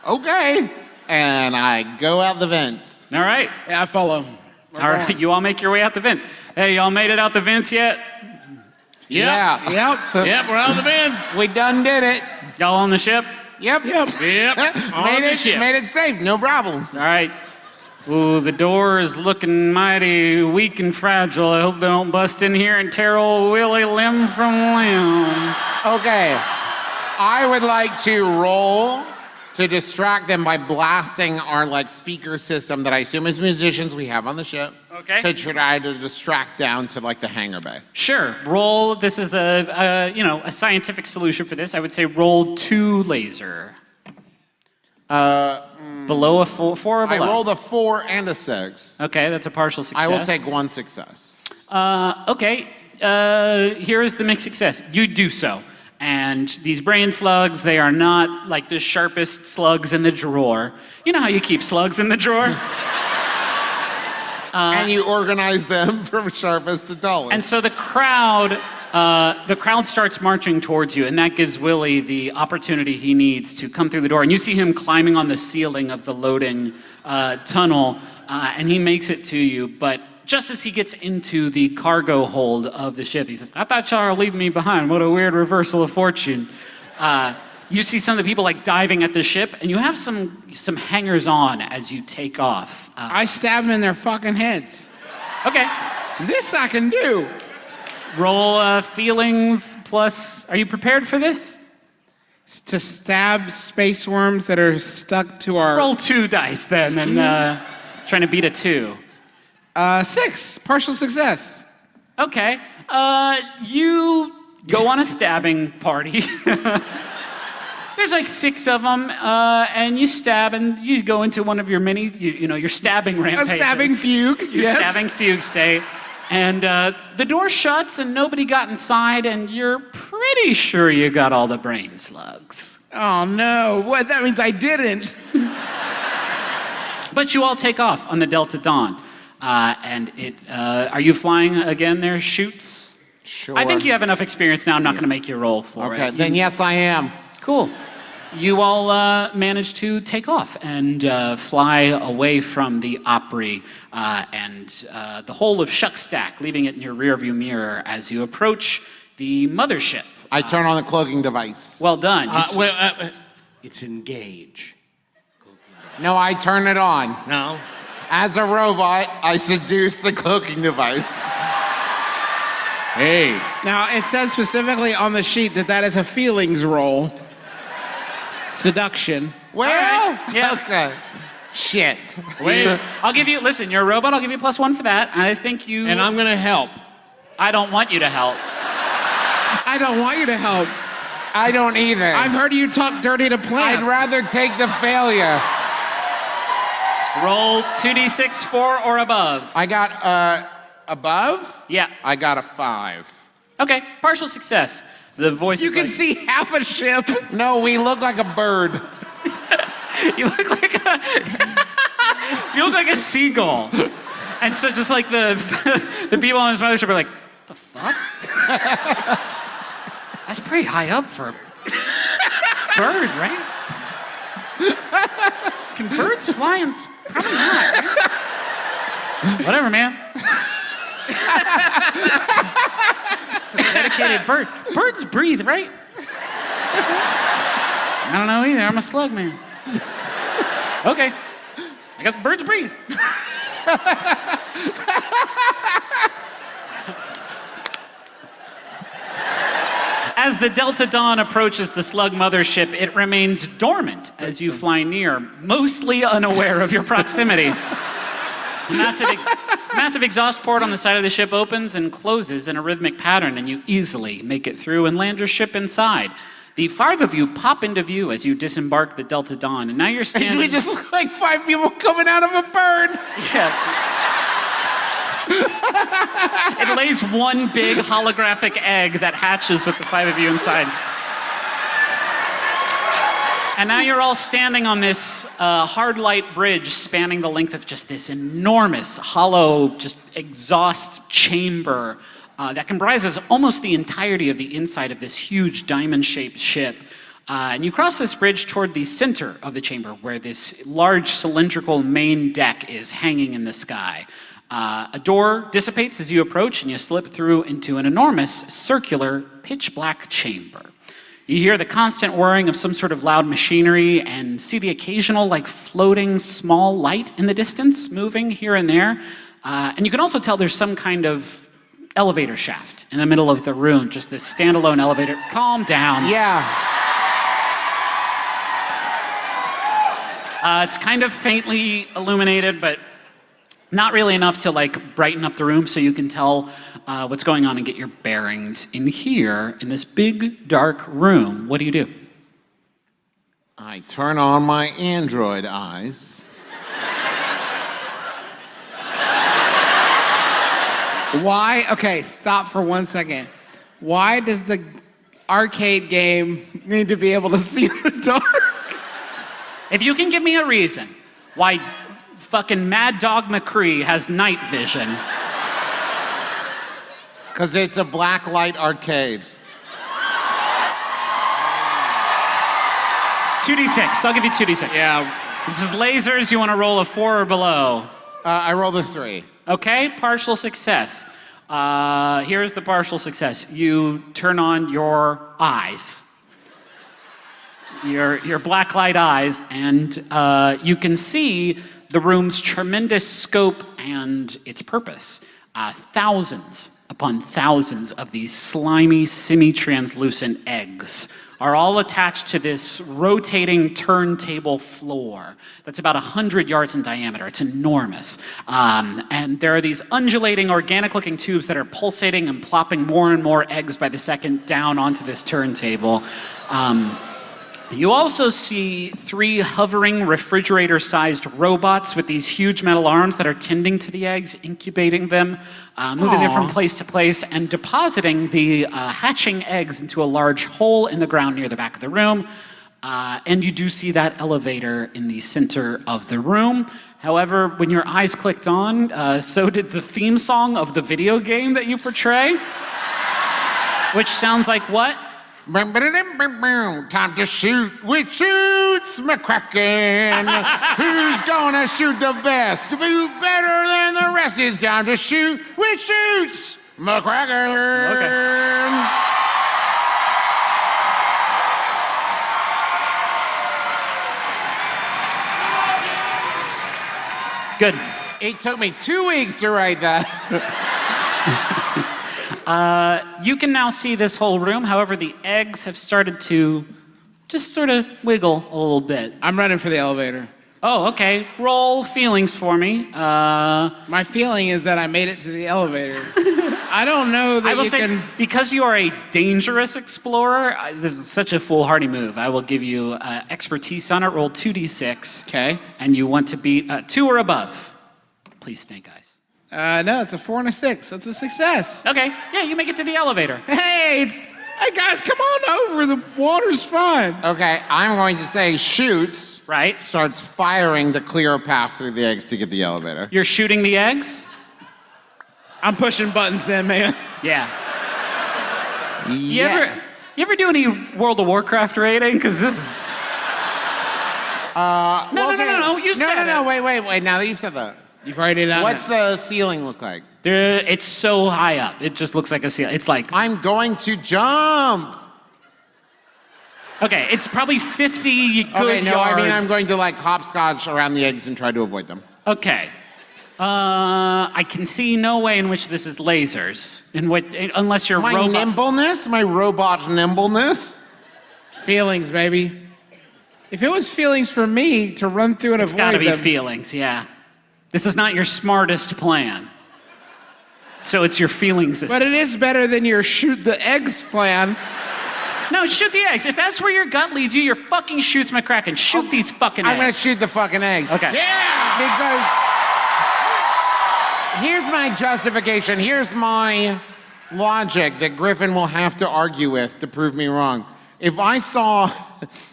Okay. And I go out the vents. All right? Yeah, I follow. All right, you all make your way out the vent. Hey, y'all made it out the vents yet? Yeah. Yep. Yep, we're on the vents. We done did it. Y'all on the ship? Yep. Yep, on the ship. Made it safe. No problems. All right. Ooh, the door is looking mighty weak and fragile. I hope they don't bust in here and tear old Willie limb from limb. Okay. I would like to roll to distract them by blasting our speaker system that I assume as musicians we have on the ship. Okay. To try to distract down to the hangar bay. Sure. Roll. This is a scientific solution for this. I would say roll 2 laser. Below a 4 or I below. rolled a 4 and a 6. Okay, that's a partial success. I will take 1 success. Okay. Here is the mixed success. You do so. And these brain slugs, they are not like the sharpest slugs in the drawer. You know how you keep slugs in the drawer? And you organize them from sharpest to dullest. And so the crowd starts marching towards you, and that gives Willie the opportunity he needs to come through the door. And you see him climbing on the ceiling of the loading tunnel, and he makes it to you. But just as he gets into the cargo hold of the ship, he says, "I thought y'all were leaving me behind. What a weird reversal of fortune." You see some of the people diving at the ship, and you have some hangers-on as you take off. I stab them in their fucking heads. Okay. This I can do. Roll feelings plus. Are you prepared for this? To stab space worms that are stuck to our... Roll 2 dice then, and trying to beat a 2. 6. Partial success. Okay. You go on a stabbing party. There's 6 of them, and you stab, and you go into one of your many, your stabbing rampages. A stabbing fugue. Your stabbing fugue state. And the door shuts, and nobody got inside, and you're pretty sure you got all the brain slugs. Oh, no. What? That means I didn't. But you all take off on the Delta Dawn. And are you flying again there, Shoots? Sure. I think you have enough experience now. I'm not going to make you roll for it. Okay, then yes, I am. Cool. You all managed to take off and fly away from the Opry and the whole of Shuckstack, leaving it in your rearview mirror as you approach the mothership. I turn on the cloaking device. Well done. It's engage. No, I turn it on. No. As a robot, I seduce the cloaking device. Hey. Now, it says specifically on the sheet that is a feelings roll. Seduction. Well, right, yeah. okay. Shit. Wait. I'll give you, listen, you're a robot, I'll give you +1 for that. I think you... And I'm gonna help. I don't want you to help. I don't want you to help. I don't either. I've heard you talk dirty to plants. I'd rather take the failure. Roll 2d6, 4 or above. I got above? Yeah. I got a 5. Okay, partial success. The voice You is can like, see half a ship. No, we look like a bird. You look like a... you look like a seagull. And so just like the people on this mothership are like, the fuck? That's pretty high up for a bird, right? Can birds fly? Probably not. Right? Whatever, man. It's a dedicated bird. Birds breathe, right? I don't know either. I'm a slug man. Okay. I guess birds breathe. As the Delta Dawn approaches the slug mothership, it remains dormant as you fly near, mostly unaware of your proximity. Massive exhaust port on the side of the ship opens and closes in a rhythmic pattern, and you easily make it through and land your ship inside. The 5 of you pop into view as you disembark the Delta Dawn, and now you're standing... We just look like 5 people coming out of a bird. Yeah. It lays one big holographic egg that hatches with the 5 of you inside. And now you're all standing on this hard light bridge spanning the length of just this enormous, hollow, just exhaust chamber that comprises almost the entirety of the inside of this huge diamond-shaped ship. And you cross this bridge toward the center of the chamber, where this large cylindrical main deck is hanging in the sky. A door dissipates as you approach, and you slip through into an enormous, circular, pitch-black chamber. You hear the constant whirring of some sort of loud machinery and see the occasional, like, floating small light in the distance, moving here and there. And you can also tell there's some kind of elevator shaft in the middle of the room, just this standalone elevator. Calm down. Yeah. It's kind of faintly illuminated, but not really enough to, like, brighten up the room so you can tell what's going on and get your bearings. In here, in this big, dark room, what do you do? I turn on my android eyes. Why? Okay, stop for 1 second. Why does the arcade game need to be able to see in the dark? If you can give me a reason why fucking Mad Dog McCree has night vision. Because it's a blacklight arcade. 2d6. I'll give you 2d6. Yeah. This is lasers. You want to roll a 4 or below? I rolled a 3. Okay, partial success. Here's the partial success. You turn on your eyes. Your blacklight eyes, and you can see the room's tremendous scope and its purpose. Thousands upon thousands of these slimy, semi-translucent eggs are all attached to this rotating turntable floor that's about 100 yards in diameter. It's enormous. And there are these undulating, organic-looking tubes that are pulsating and plopping more and more eggs by the second down onto this turntable. You also see 3 hovering refrigerator-sized robots with these huge metal arms that are tending to the eggs, incubating them, moving them from place to place, and depositing the hatching eggs into a large hole in the ground near the back of the room. And you do see that elevator in the center of the room. However, when your eyes clicked on, so did the theme song of the video game that you portray, which sounds like what? Time to shoot with Shoots McCracken. Who's gonna shoot the best? Who better than the rest? It's time to shoot with Shoots McCracken. Okay. Good. It took me 2 weeks to write that. You can now see this whole room. However, the eggs have started to just sort of wiggle a little bit. I'm running for the elevator. Oh, okay. Roll feelings for me. My feeling is that I made it to the elevator. I don't know that I will you say, can... because you are a dangerous explorer, this is such a foolhardy move. I will give you expertise on it. Roll 2d6. Okay. And you want to beat 2 or above. Please, Snake Eyes. No, it's a 4 and a 6. It's a success. Okay. Yeah, you make it to the elevator. Hey, hey guys, come on over. The water's fine. Okay, I'm going to say Shoots Right. starts firing to clear a path through the eggs to get the elevator. You're shooting the eggs? I'm pushing buttons then, man. Yeah. You ever do any World of Warcraft raiding? Because this is... No. You said it. Wait. Now that you've said that. You've already done What's the ceiling look like? It's so high up. It just looks like a ceiling. It's like... I'm going to jump. Okay, it's probably 50 good Okay, no, yards. I mean I'm going to like hopscotch around the eggs and try to avoid them. Okay. I can see no way in which this is lasers. Unless you're My robot. nimbleness, my robot nimbleness. Feelings, baby. If it was feelings for me to run through and It's got to avoid be them, feelings, yeah. This is not your smartest plan. So it's your feelings. but it is better than your shoot the eggs plan. No, shoot the eggs. If that's where your gut leads you, you're fucking shoots McCracken. Shoot these fucking eggs. I'm gonna shoot the fucking eggs. Okay. Because here's my justification. Here's my logic that Griffin will have to argue with to prove me wrong. If I saw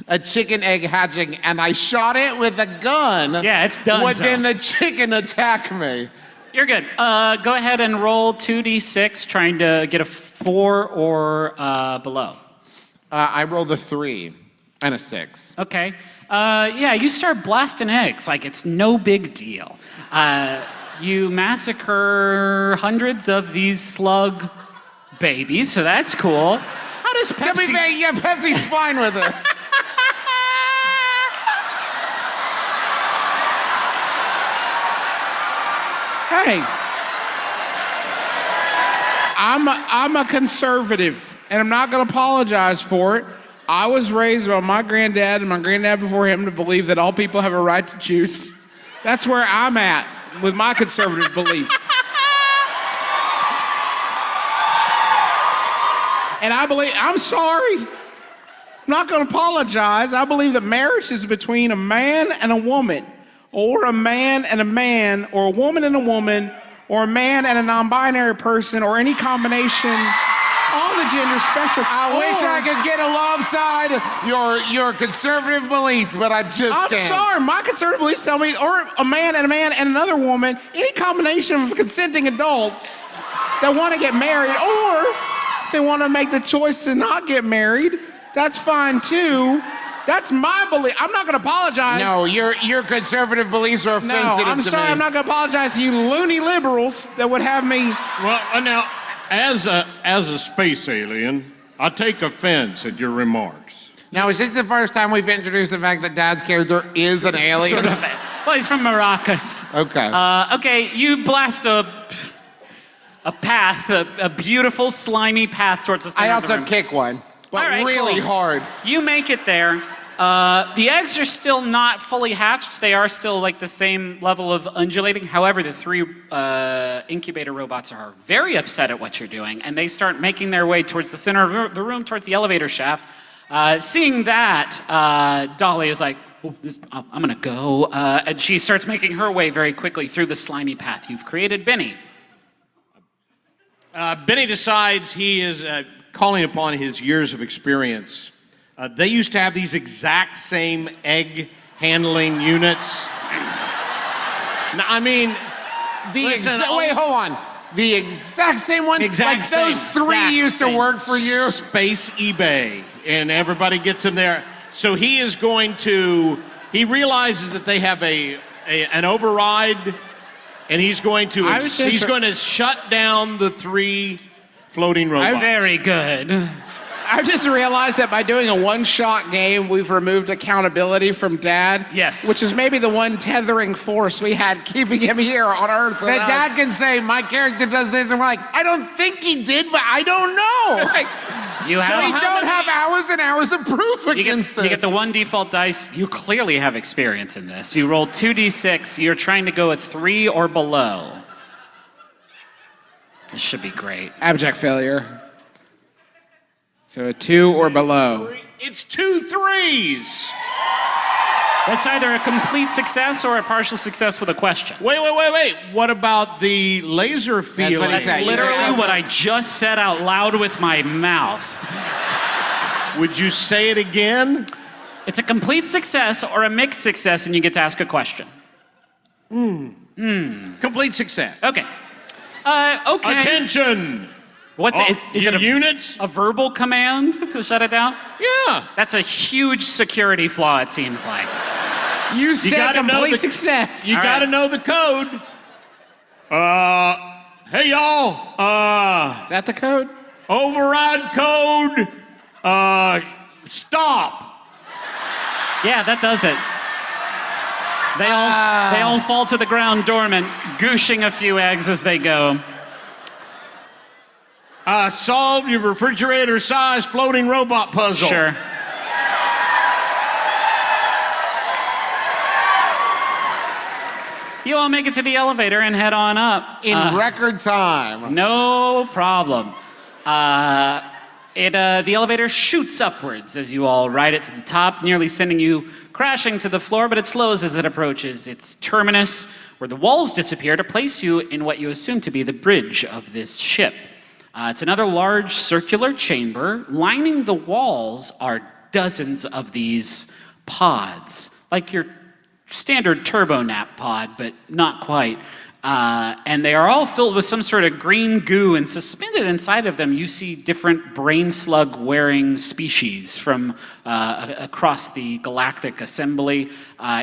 a chicken egg hatching and I shot it with a gun, Yeah, it's done. would then the chicken attack me? You're good. Go ahead and roll 2d6, trying to get a 4 or below. I rolled a 3 and a 6. Okay. Yeah, you start blasting eggs like it's no big deal. You massacre hundreds of these slug babies, so that's cool. How does To be Pepsi... fair, yeah, Pepsi's fine with it. Hey, I'm a conservative, and I'm not going to apologize for it. I was raised by my granddad and my granddad before him to believe that all people have a right to choose. That's where I'm at with my conservative beliefs. And I believe, I'm sorry. I'm not going to apologize. I believe that marriage is between a man and a woman, or a man and a man, or a woman and a woman, or a man and a non-binary person, or any combination on the gender spectrum. I wish I could get alongside your conservative beliefs, but I just I'm can't. sorry, my conservative beliefs tell me, or a man and another woman, any combination of consenting adults that want to get married, or if they want to make the choice to not get married, that's fine too. That's my belief. I'm not going to apologize. No, your conservative beliefs are No, offensive I'm to sorry. me. I'm not going to apologize to you loony liberals that would have me. Well, now, as a space alien, I take offense at your remarks. Now, is this the first time we've introduced the fact that Dad's character is an alien? Sort of. Well, he's from Maracas. Okay. Okay, you blast a path, a beautiful, slimy path towards the center I of the also room. kick one, but All right, really cool. hard. You make it there. The eggs are still not fully hatched. They are still like the same level of undulating. However, the 3 incubator robots are very upset at what you're doing, and they start making their way towards the center of the room, towards the elevator shaft. Seeing that, Dolly is like, oh, I'm gonna go. And she starts making her way very quickly through the slimy path you've created. Benny. Benny decides he is calling upon his years of experience. They used to have these exact same egg handling units. Now, I mean, Wait, hold on. The exact same one? exact like same. those 3 exact used to same. work for you? Space eBay, and everybody gets them there. So he is going to. He realizes that they have an override, and he's going to. He's going to shut down the 3 floating robots. Very good. I've just realized that by doing a one-shot game, we've removed accountability from Dad. Yes. Which is maybe the one tethering force we had keeping him here on Earth. That Dad can say, my character does this, and we're like, I don't think he did, but I don't know. Like, You so have we don't have hours and hours of proof against this. You get the 1 default dice. You clearly have experience in this. You roll 2d6. You're trying to go a 3 or below. This should be great. Abject failure. So a 2 or below. It's 2 3s. That's either a complete success or a partial success with a question. Wait. What about the laser field? what he That's said. literally what I just said out loud with my mouth. Would you say it again? It's a complete success or a mixed success, and you get to ask a question. Complete success. Okay. Okay. Attention! What's is you it a units? a verbal command to shut it down? Yeah. That's a huge security flaw, it seems like. You said gotta know complete the- success. You All got to right. know the code. Hey y'all. Is that the code? Override code. Stop. Yeah, that does it. They all fall to the ground dormant, gooshing a few eggs as they go. Solve your refrigerator-sized floating robot puzzle. Sure. You all make it to the elevator and head on up. In record time. No problem. The elevator shoots upwards as you all ride it to the top, nearly sending you crashing to the floor, but it slows as it approaches its terminus, where the walls disappear to place you in what you assume to be the bridge of this ship. It's another large circular chamber. Lining the walls are dozens of these pods, like your standard turbo nap pod, but not quite. And they are all filled with some sort of green goo, and suspended inside of them you see different brain slug wearing species from across the galactic assembly.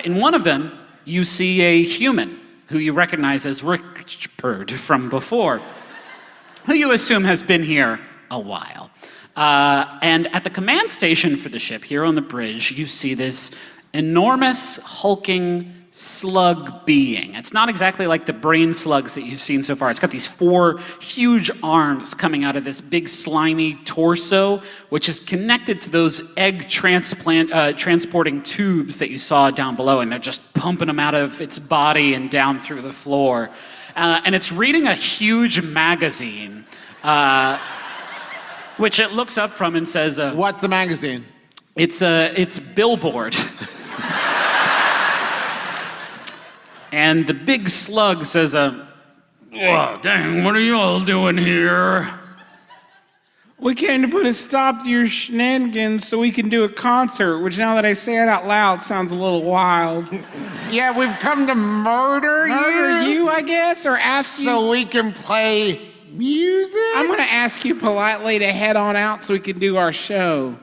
In one of them you see a human who you recognize as Richard from before, who you assume has been here a while. And at the command station for the ship here on the bridge, you see this enormous, hulking slug being. It's not exactly like the brain slugs that you've seen so far. It's got these 4 huge arms coming out of this big slimy torso, which is connected to those egg transporting tubes that you saw down below, and they're just pumping them out of its body and down through the floor. And it's reading a huge magazine, which it looks up from and says, What's the magazine? It's Billboard. And the big slug says, "Oh, dang, what are you all doing here?" We came to put a stop to your shenanigans so we can do a concert, which now that I say it out loud sounds a little wild. Yeah, we've come to murder you, I guess, or ask you. so we can play music? I'm gonna ask you politely to head on out so we can do our show.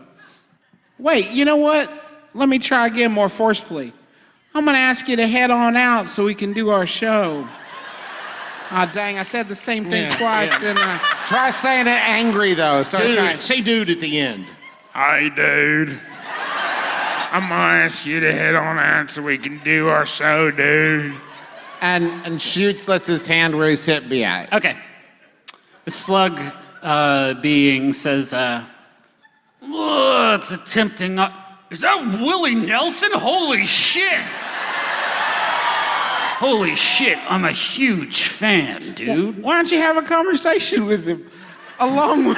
Wait, you know what? Let me try again more forcefully. I'm gonna ask you to head on out so we can do our show. Ah, dang, I said the same thing twice. And Try saying it angry, though. So it's like, Say dude at the end. Hi, dude. I'm gonna ask you to head on out so we can do our show, dude. and Shoots lets his hand where his hip be at. Okay. The slug being says, it's a tempting... is that Willie Nelson? Holy shit! Holy shit, I'm a huge fan, dude. Why don't you have a conversation with him? A long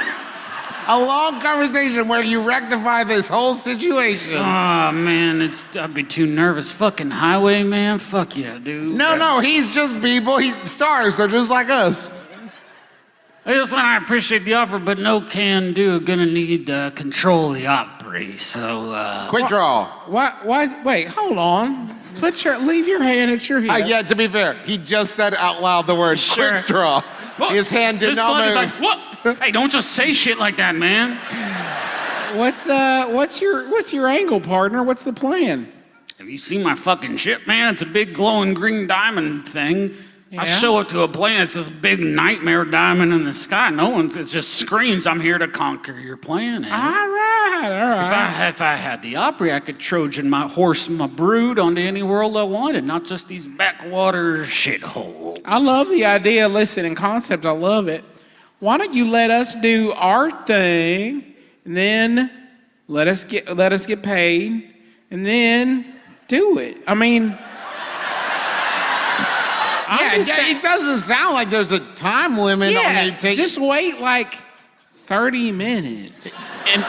conversation where you rectify this whole situation. Oh, man, I'd be too nervous. Fucking highwayman? Fuck yeah, dude. No, he's just people. He's stars. They're just like us. Listen, I appreciate the offer, but no can do. Gonna need control of the Opry, so... Quick draw. Wait, hold on. Leave your hand at your hip. Yeah, to be fair, he just said out loud the word Sure. quick draw. What? His hand did This not slug move. is like, what? Hey, don't just say shit like that, man. What's your angle, partner? What's the plan? Have you seen my fucking ship, man? It's a big glowing green diamond thing. I Yeah? show up to a plane, it's this big nightmare diamond in the sky. It just screams, I'm here to conquer your planet. All right. If I had the Opry, I could Trojan my horse, my brood onto any world I wanted, not just these backwater shitholes. I love the idea. Listen, in concept, I love it. Why don't you let us do our thing, and then let us get paid, and then do it? I mean, It doesn't sound like there's a time limit on it. just wait like 30 minutes. And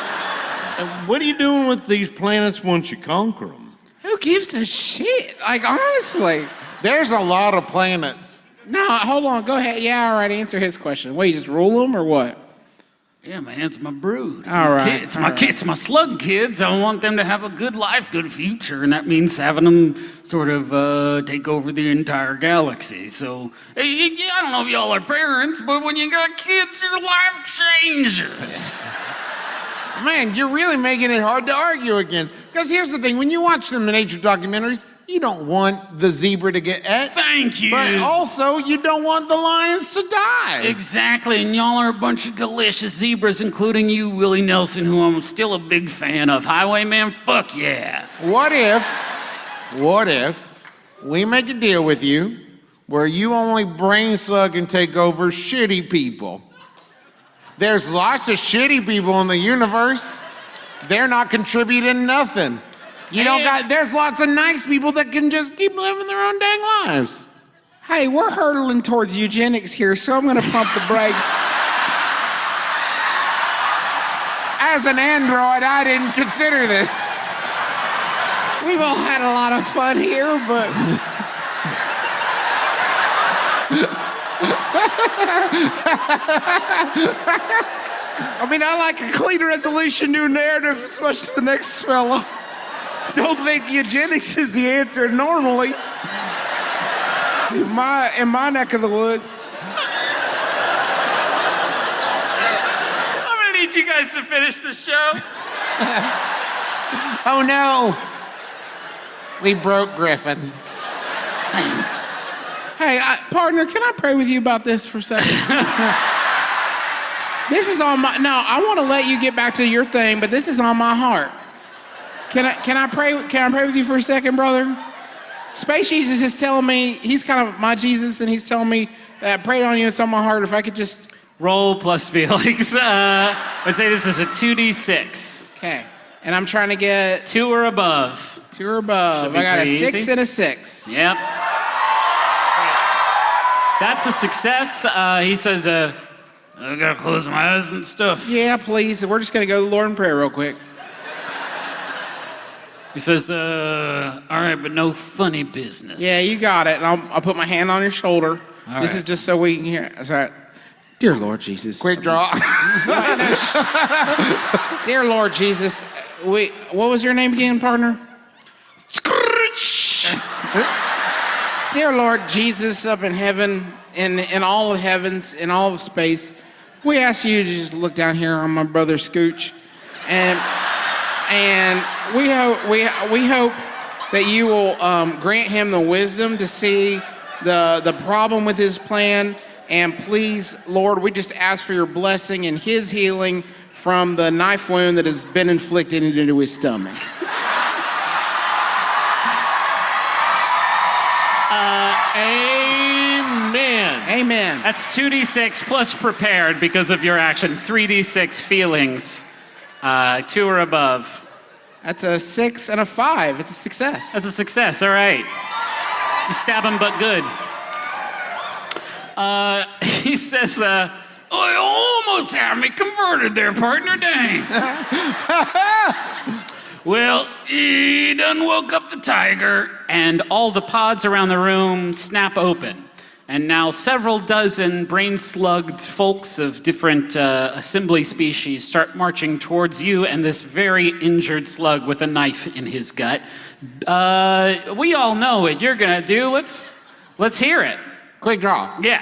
what are you doing with these planets once you conquer them? Who gives a shit? Like, honestly. There's a lot of planets. No, hold on. Go ahead. Yeah, all right. Answer his question. What, you just rule them or what? Yeah, man, it's my brood. It's All my right, kid. It's all my right. kids. It's my slug kids. I want them to have a good life, good future, and that means having them sort of take over the entire galaxy. So, I don't know if y'all are parents, but when you got kids, your life changes. Man, you're really making it hard to argue against. Because here's the thing, when you watch the nature documentaries, you don't want the zebra to get ate. Thank you. But also, you don't want the lions to die. Exactly, and y'all are a bunch of delicious zebras, including you, Willie Nelson, who I'm still a big fan of. Highwayman, fuck yeah. What if we make a deal with you where you only brain suck and take over shitty people. There's lots of shitty people in the universe. They're not contributing nothing. There's lots of nice people that can just keep living their own dang lives. Hey, we're hurtling towards eugenics here, so I'm gonna pump the brakes. As an android, I didn't consider this. We've all had a lot of fun here, but... I mean, I like a clean resolution, new narrative as much as the next fellow. Don't think eugenics is the answer normally. In my neck of the woods. I'm gonna need you guys to finish the show. Oh no. We broke Griffin. Hey, partner, can I pray with you about this for a second? This is on my... No, I want to let you get back to your thing, but this is on my heart. Can I pray with you for a second, brother? Space Jesus is telling me, he's kind of my Jesus, and he's telling me that I prayed on you, it's on my heart. If I could just... Roll plus Felix. I'd say this is a 2d6. Okay. And I'm trying to get... 2 or above. 2 or above. I got a 6 easy. and a 6. Yep. That's a success. He says, I gotta close my eyes and stuff. Yeah, please. We're just going to go to the Lord in prayer real quick. He says, all right, but no funny business. Yeah, you got it. And I'll put my hand on your shoulder. All this right. is just so we can hear. That's all right. Dear Lord Jesus. Quick draw. Dear Lord Jesus. What was your name again, partner? Dear Lord Jesus up in heaven, in all of heavens, in all of space, we ask you to just look down here on my brother Scooch, and we hope that you will grant him the wisdom to see the problem with his plan, and please, Lord, we just ask for your blessing and his healing from the knife wound that has been inflicted into his stomach. Amen. Amen. That's 2d6 plus prepared because of your action. 3d6 feelings. 2 or above. That's a 6 and a 5. It's a success. That's a success, all right. You stab him, but good. He says, I almost had me converted there, partner, dang. Well, he done woke up the tiger. And all the pods around the room snap open. And now several dozen brain-slugged folks of different assembly species start marching towards you and this very injured slug with a knife in his gut. We all know what you're gonna do. Let's hear it. Quick draw. Yeah.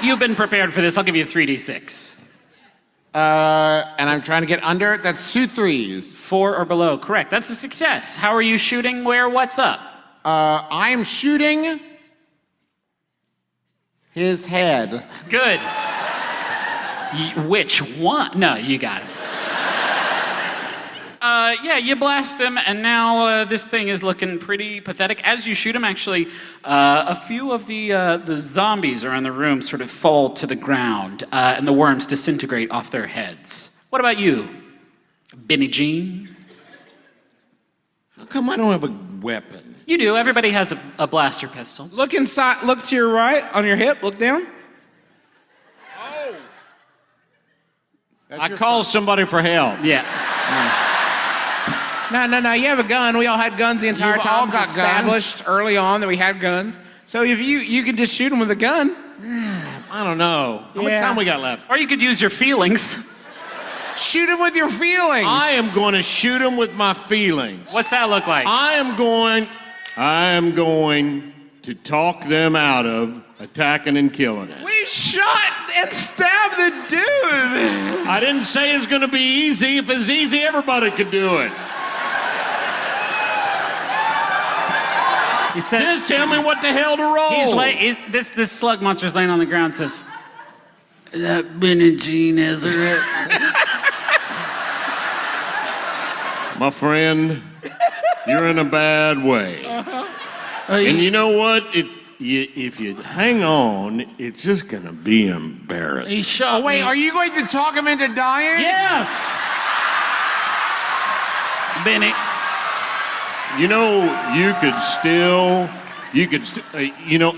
You've been prepared for this. I'll give you a 3d6. And I'm trying to get under it. That's 2 3s. 4 or below. Correct. That's a success. How are you shooting? Where? What's up? I'm shooting his head. Good. Which one? No, you got it. Yeah, you blast him, and now this thing is looking pretty pathetic. As you shoot him, actually, a few of the zombies around the room sort of fall to the ground, and the worms disintegrate off their heads. What about you, Benny Jean? How come I don't have a weapon? You do. Everybody has a blaster pistol. Look inside. Look to your right, on your hip. Look down. I call somebody for help. Yeah. No. You have a gun. We all had guns the entire You've time. all It's got established early on that we had guns. So if you can just shoot them with a gun. I don't know. How much Yeah. time we got left? Or you could use your feelings. Shoot him with your feelings. I am going to shoot him with my feelings. What's that look like? I am going to talk them out of attacking and killing us. We shot and stabbed the dude. I didn't say it's going to be easy. If it's easy, everybody could do it. He said, Just tell me what the hell to roll. this slug monster's laying on the ground. Says, "That Benny Jean Ezeret." My friend, you're in a bad way. And you know what? If you hang on, it's just going to be embarrassing. He shot Wait, me. are you going to talk him into dying? Yes. Benny. You know,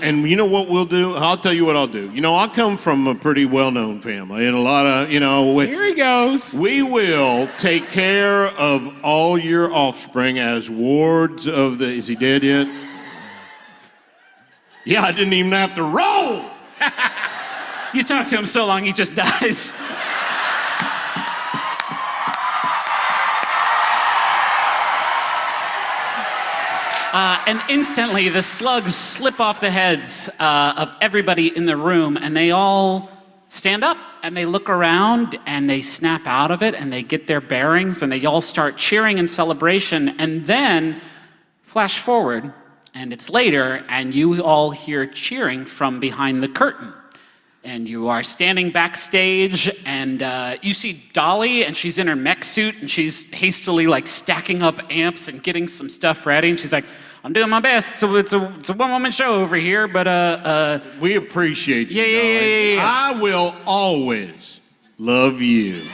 and you know what we'll do? I'll tell you what I'll do. You know, I come from a pretty well-known family, and a lot of, Here he goes. we will take care of all your offspring as wards of the. Is he dead yet? Yeah, I didn't even have to roll. You talk to him so long, he just dies. And instantly, the slugs slip off the heads of everybody in the room, and they all stand up, and they look around, and they snap out of it, and they get their bearings, and they all start cheering in celebration. And then, flash forward, and it's later, and you all hear cheering from behind the curtain. And you are standing backstage, and you see Dolly, and she's in her mech suit, and she's hastily like stacking up amps and getting some stuff ready. And she's like, "I'm doing my best. So it's a one-woman show over here, but We appreciate you, Yeah. darling. I will always love you.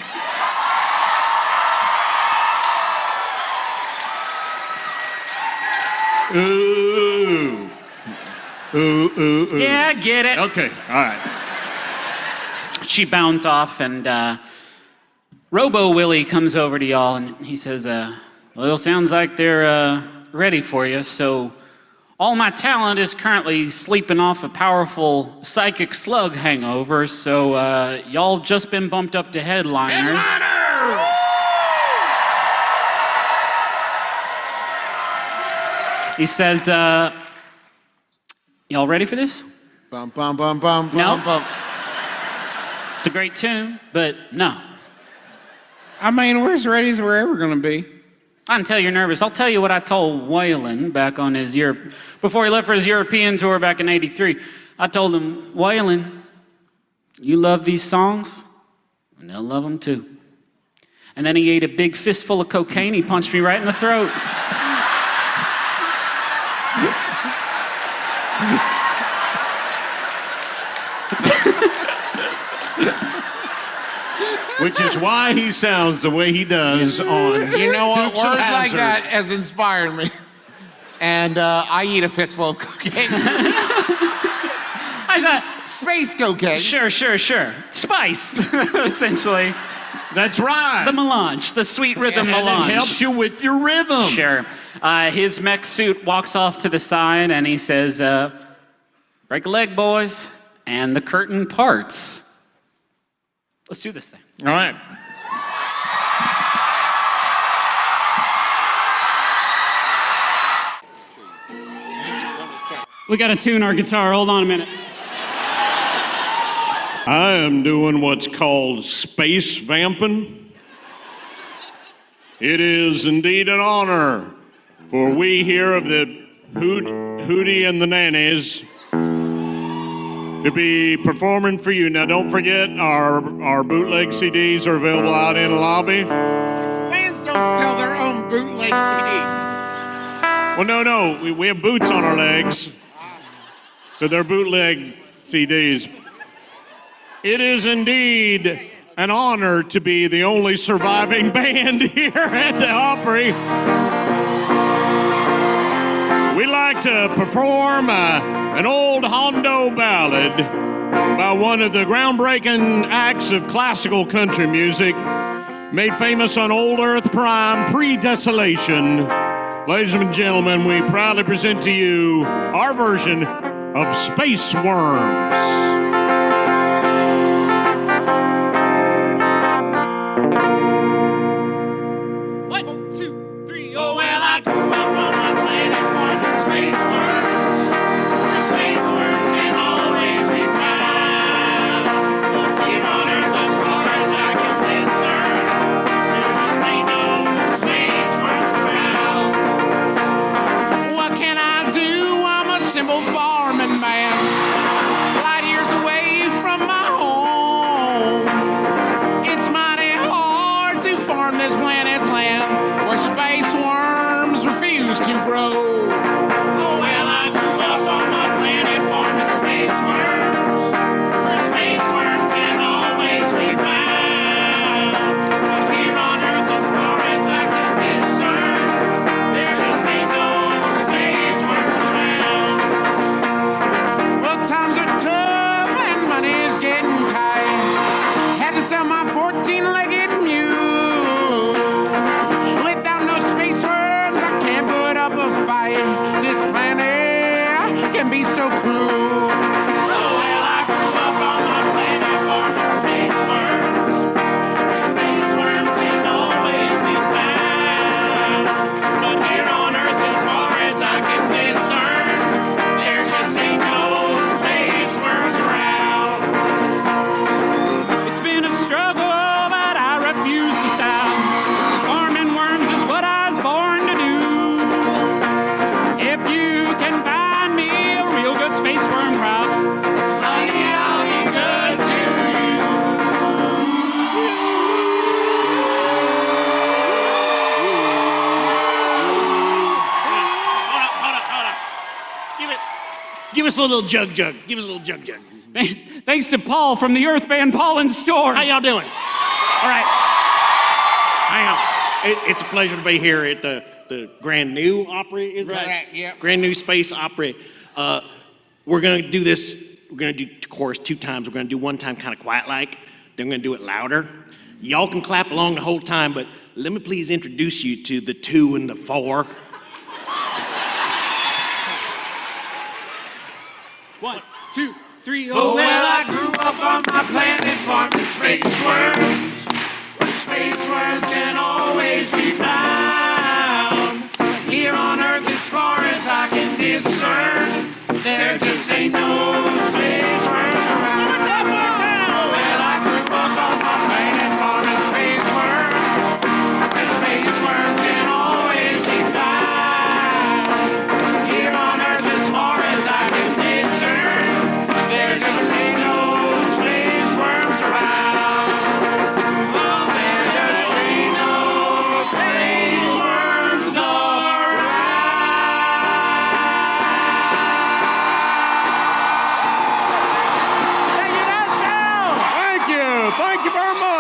Ooh. Ooh. yeah, I get it." Okay, all right. She bounds off, and Robo Willie comes over to y'all, and he says, "Well, it sounds like they're ready for you. So all my talent is currently sleeping off a powerful psychic slug hangover. So y'all just been bumped up to headliners." He says, "Y'all ready for this? Bum, bum, bum, bum, No. bum, bum. It's a great tune, but no. I mean, we're as ready as we're ever going to be. I can tell you're nervous. I'll tell you what I told Waylon back on his before he left for his European tour back in '83. I told him, Waylon, you love these songs, and they'll love them too. And then he ate a big fistful of cocaine. He punched me right in the throat. Which is why he sounds the way he does on. You know what? Dukes of Words like Hazzard. that has inspired me. And I eat a fistful of cocaine. I thought, Space cocaine. sure. Spice, essentially. That's right. The melange, the sweet rhythm and melange. it helps you with your rhythm. Sure. His mech suit walks off to the side and he says, break a leg, boys. And the curtain parts. Let's do this thing. All right. We got to tune our guitar. Hold on a minute. I am doing what's called space vamping. It is indeed an honor for we here of the Hootie and the Nannies to be performing for you. Now, don't forget, our bootleg CDs are available out in the lobby. Bands don't sell their own bootleg CDs. Well, no, we have boots on our legs, so they're bootleg CDs. It is indeed an honor to be the only surviving band here at the Opry. We like to perform an old Hondo ballad by one of the groundbreaking acts of classical country music, made famous on Old Earth Prime pre-Desolation. Ladies and gentlemen, we proudly present to you our version of Space Worms. Space worms refuse to grow. Oh, well, But here on Earth, as far as I can discern, there just ain't no space worms around. It's been a struggle, but I refuse to stop. Farming worms is what I was born to do. If you can find me a real good space worm crop, honey, I'll be good to you. Hold on. Give us a little jug. Give us a little jug. Thanks to Paul from the Earth Band Pollen Store. How y'all doing? All right. Hang on. It's a pleasure to be here at the Grand New Opry, is that right? Yeah. Grand New Space Opry. We're going to do this. We're going to do chorus 2 times. We're going to do one time kind of quiet like. Then we're going to do it louder. Y'all can clap along the whole time, but let me please introduce you to the 2 and the 4. 1, 2, 3, Oh, well, I grew up on my planet farming space worms. Where space worms can always be found. Here on Earth, as far as I can discern, there just ain't no space worms around. Oh, well, I grew up on my planet farming space worms. Where space worms can always be found. Here on Earth, as far as I can discern, there just ain't no space worms around. Oh, there just ain't no space worms around. Thank you very much.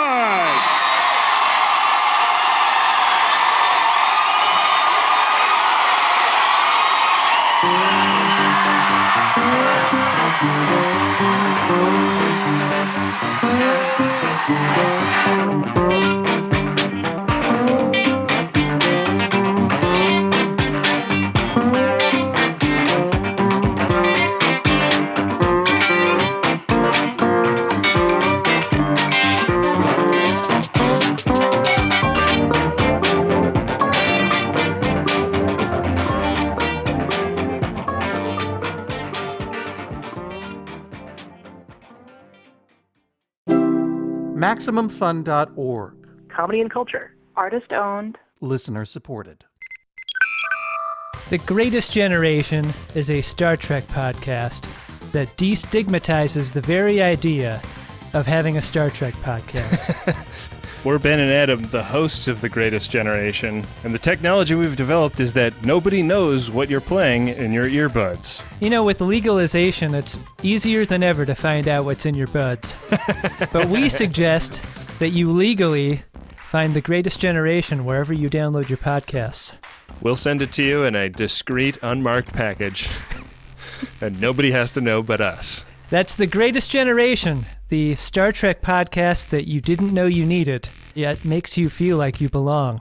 MaximumFun.org. Comedy and culture. Artist owned. Listener supported. The Greatest Generation is a Star Trek podcast that destigmatizes the very idea of having a Star Trek podcast. We're Ben and Adam, the hosts of The Greatest Generation, and the technology we've developed is that nobody knows what you're playing in your earbuds. You know, with legalization, it's easier than ever to find out what's in your buds. But we suggest that you legally find The Greatest Generation wherever you download your podcasts. We'll send it to you in a discreet, unmarked package, and nobody has to know but us. That's The Greatest Generation, the Star Trek podcast that you didn't know you needed, yet makes you feel like you belong.